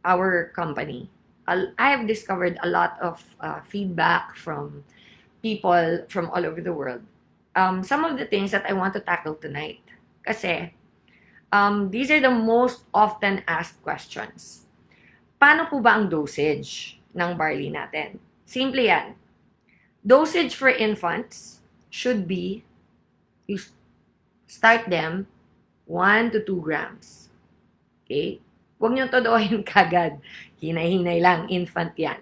our company, I have discovered a lot of feedback from people from all over the world. Some of the things that I want to tackle tonight. Kasi, these are the most often asked questions. Paano po ba ang dosage ng barley natin? Simple yan. Dosage for infants should be, you start them 1 to 2 grams. Okay? Huwag nyo todohin kagad. Hinay-hinay lang. Infant yan.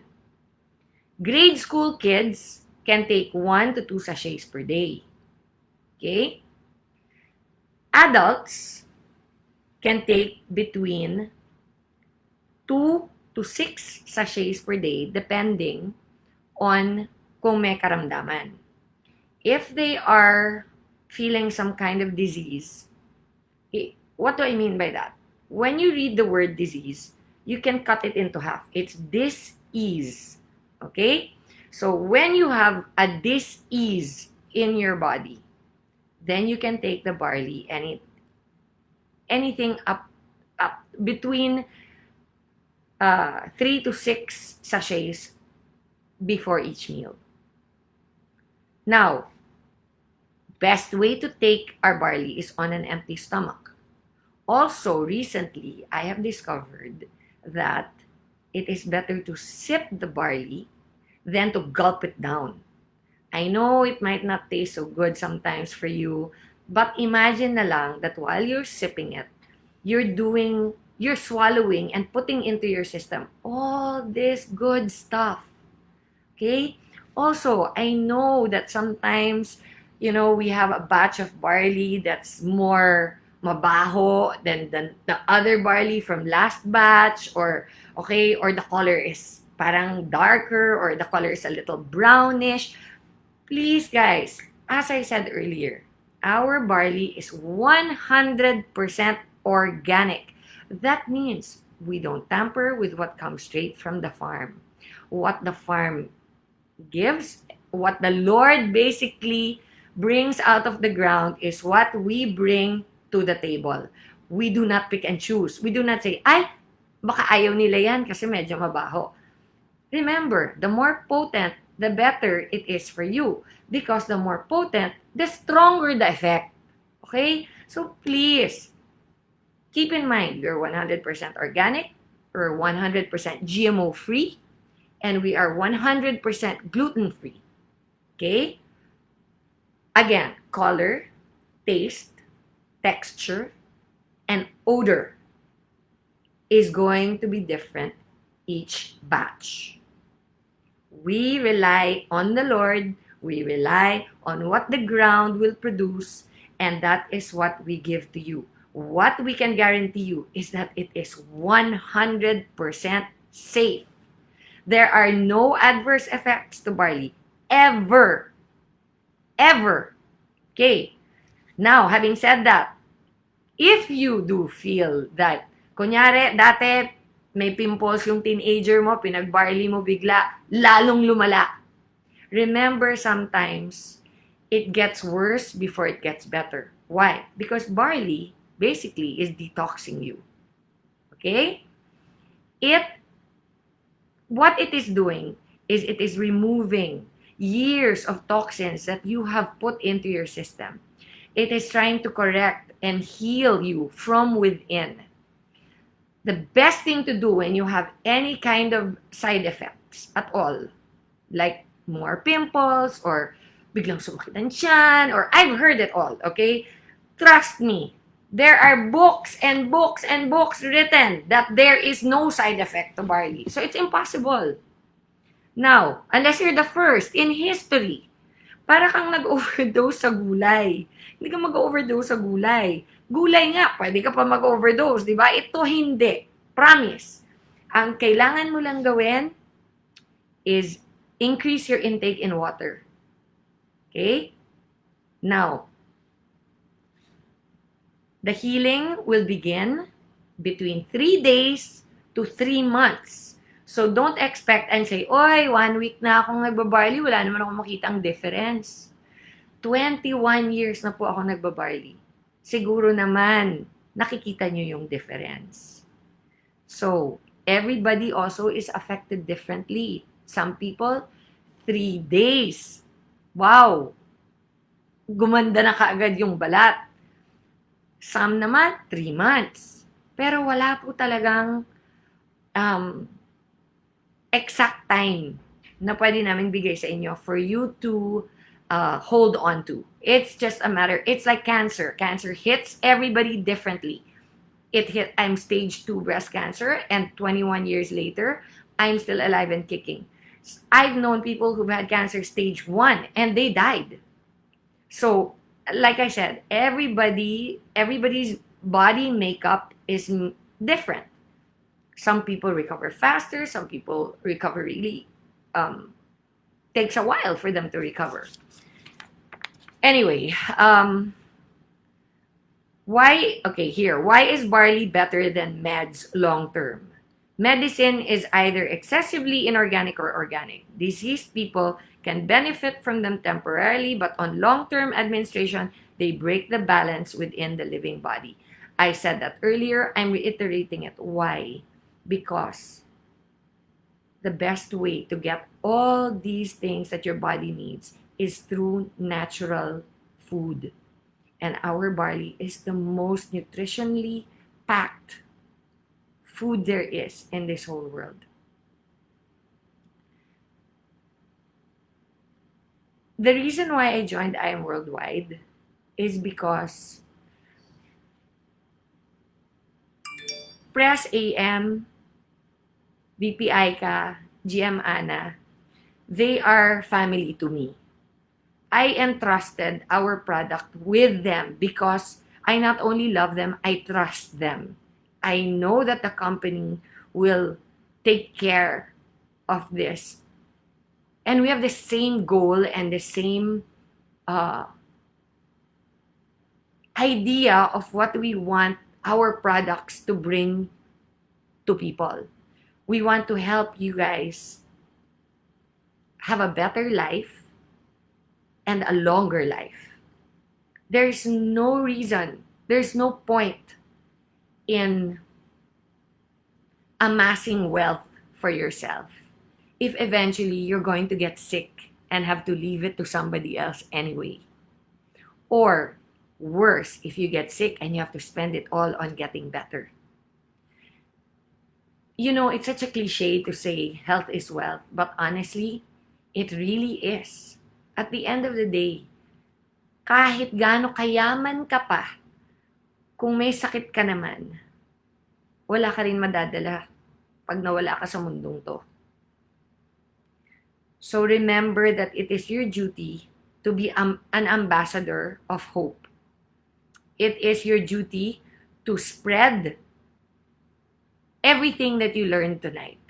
Grade school kids can take 1 to 2 sachets per day. Okay? Adults can take between 2 to 6 sachets per day depending on kung may karamdaman. If they are feeling some kind of disease, what do I mean by that? When you read the word disease, you can cut it into half. It's dis-ease. Okay? So when you have a dis-ease in your body, then you can take the barley and anything up between 3 to 6 sachets before each meal. Now, best way to take our barley is on an empty stomach. Also, recently, I have discovered that it is better to sip the barley than to gulp it down. I know it might not taste so good sometimes for you, but imagine na lang that while you're sipping it, you're swallowing and putting into your system all this good stuff. Okay? Also, I know that sometimes, we have a batch of barley that's more mabaho than the other barley from last batch, or the color is parang darker, or the color is a little brownish. Please, guys, as I said earlier, our barley is 100% organic. That means we don't tamper with what comes straight from the farm. What the farm gives, what the Lord basically brings out of the ground is what we bring to the table. We do not pick and choose. We do not say, baka ayaw nila yan kasi medyo mabaho. Remember, the more potent, the better it is for you. Because the more potent, the stronger the effect. Okay? So please, keep in mind, you're 100% organic, or 100% GMO-free, and we are 100% gluten-free. Okay? Again, color, taste, texture, and odor is going to be different each batch. We rely on the Lord, we rely on what the ground will produce, and that is what we give to you. What we can guarantee you is that it is 100% safe. There are no adverse effects to barley. Ever. Ever. Okay. Now, having said that, if you do feel that, kunyari, dati may pimples yung teenager mo, pinag-barley mo bigla, lalong lumala. Remember, sometimes, it gets worse before it gets better. Why? Because barley, basically, is detoxing you. Okay? What it is doing is it is removing years of toxins that you have put into your system. It is trying to correct and heal you from within. The best thing to do when you have any kind of side effects at all, like more pimples or biglang sumakit ang tiyan, or I've heard it all, okay? Trust me, there are books and books and books written that there is no side effect to barley. So it's impossible. Now, unless you're the first in history, para kang nag-overdose sa gulay. Hindi ka mag-overdose sa gulay. Gulay nga, pwede ka pa mag-overdose, di ba? Ito hindi. Promise. Ang kailangan mo lang gawin is increase your intake in water. Okay? Now, the healing will begin between 3 days to 3 months. So, don't expect and say, oy, 1 week na akong nagbabarley, wala naman akong makitang difference. 21 years na po ako nagbabarley. Siguro naman, nakikita nyo yung difference. So, everybody also is affected differently. Some people, 3 days. Wow! Gumanda na kaagad yung balat. Some naman, 3 months. Pero wala po talagang exact time na pwede namin bigay sa inyo for you to hold on to. It's just a matter, it's like cancer. Cancer hits everybody differently. I'm stage 2 breast cancer, and 21 years later, I'm still alive and kicking. I've known people who've had cancer stage 1 and they died. So, like I said, everybody's body makeup is different. Some people recover faster, some people recover really, takes a while for them to recover. Anyway, why is barley better than meds long term? Medicine is either excessively inorganic or organic. Diseased people can benefit from them temporarily, but on long-term administration, they break the balance within the living body. I said that earlier. I'm reiterating it. Why? Because the best way to get all these things that your body needs is through natural food. And our barley is the most nutritionally packed food there is in this whole world. The reason why I joined I Am Worldwide is because Press AM, VP Aika, GM Ana, they are family to me. I entrusted our product with them because I not only love them, I trust them. I know that the company will take care of this. And we have the same goal and the same idea of what we want our products to bring to people. We want to help you guys have a better life and a longer life. There's no reason, there's no point in amassing wealth for yourself if eventually you're going to get sick and have to leave it to somebody else anyway. Or worse, if you get sick and you have to spend it all on getting better. You know, it's such a cliche to say health is wealth, but honestly, it really is. At the end of the day, kahit gaano kayaman ka pa, kung may sakit ka naman, wala ka rin madadala pag nawala ka sa mundong to. So remember that it is your duty to be an ambassador of hope. It is your duty to spread everything that you learned tonight.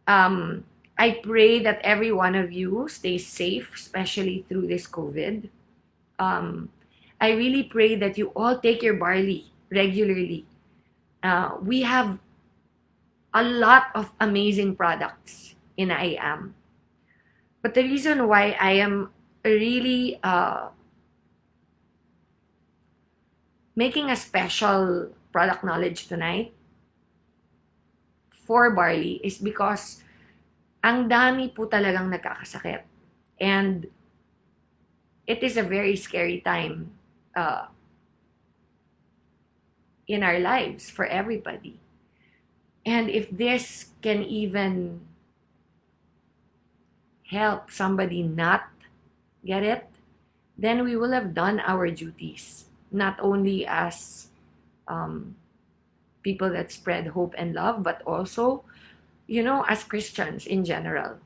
I pray that every one of you stays safe, especially through this COVID. I really pray that you all take your barley regularly. We have a lot of amazing products in IAM. But the reason why I am really making a special product knowledge tonight for barley is because ang dami po talagang nagkakasakit. And it is a very scary time in our lives for everybody. And if this can even help somebody not get it, then we will have done our duties, not only as people that spread hope and love, but also, you know, as Christians in general.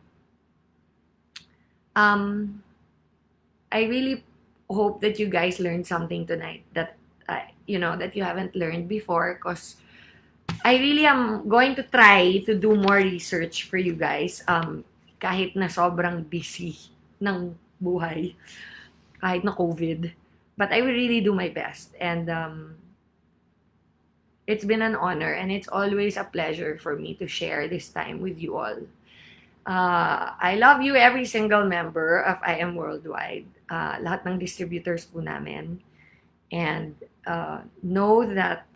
I really hope that you guys learned something tonight that that you haven't learned before, because I really am going to try to do more research for you guys, kahit na sobrang busy ng buhay, kahit na COVID. But I will really do my best. And it's been an honor, and it's always a pleasure for me to share this time with you all. I love you, every single member of I Am Worldwide. Lahat ng distributors po namin. And know that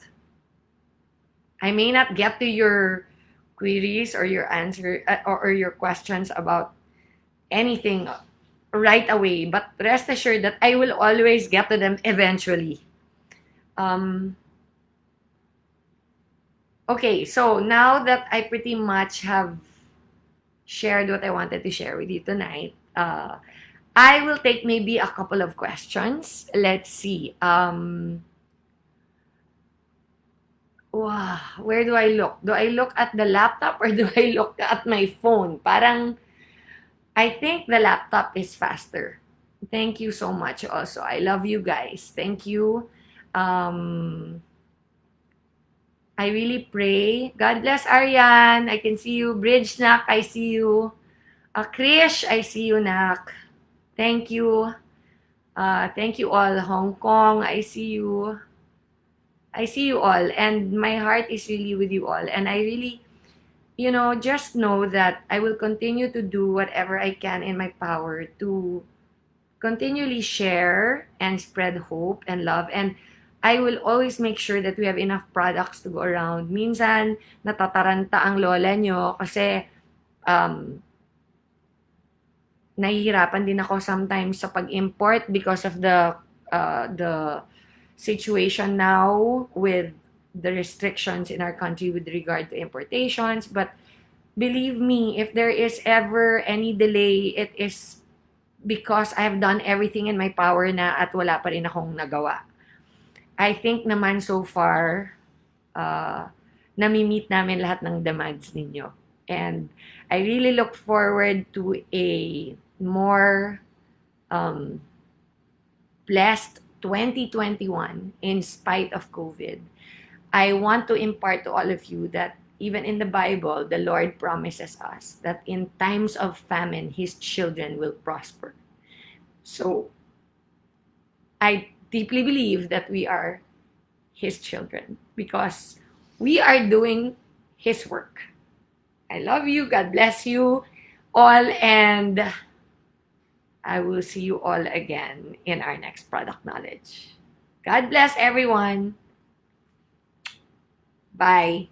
I may not get to your queries or your answer or your questions about anything right away, but rest assured that I will always get to them eventually. Okay, so now that I pretty much have shared what I wanted to share with you tonight, I will take maybe a couple of questions. Let's see. Wow, where do I look? Do I look at the laptop or do I look at my phone? Parang, I think the laptop is faster. Thank you so much also. I love you guys. Thank you. I really pray. God bless Ariane. I can see you. Bridge Nak, I see you. Krish, I see you, Nak. Thank you. Thank you all. Hong Kong, I see you. I see you all. And my heart is really with you all. And I really, just know that I will continue to do whatever I can in my power to continually share and spread hope and love. And I will always make sure that we have enough products to go around. Minsan, natataranta ang lola nyo kasi nahihirapan din ako sometimes sa pag-import because of the situation now with the restrictions in our country with regard to importations. But believe me, if there is ever any delay, it is because I have done everything in my power na at wala pa rin akong nagawa. I think naman so far, nami-meet namin lahat ng demands ninyo. And I really look forward to a more blessed 2021 in spite of COVID. I want to impart to all of you that even in the Bible, the Lord promises us that in times of famine, His children will prosper. So, I deeply believe that we are His children because we are doing His work. I love you. God bless you all. And I will see you all again in our next product knowledge. God bless everyone. Bye.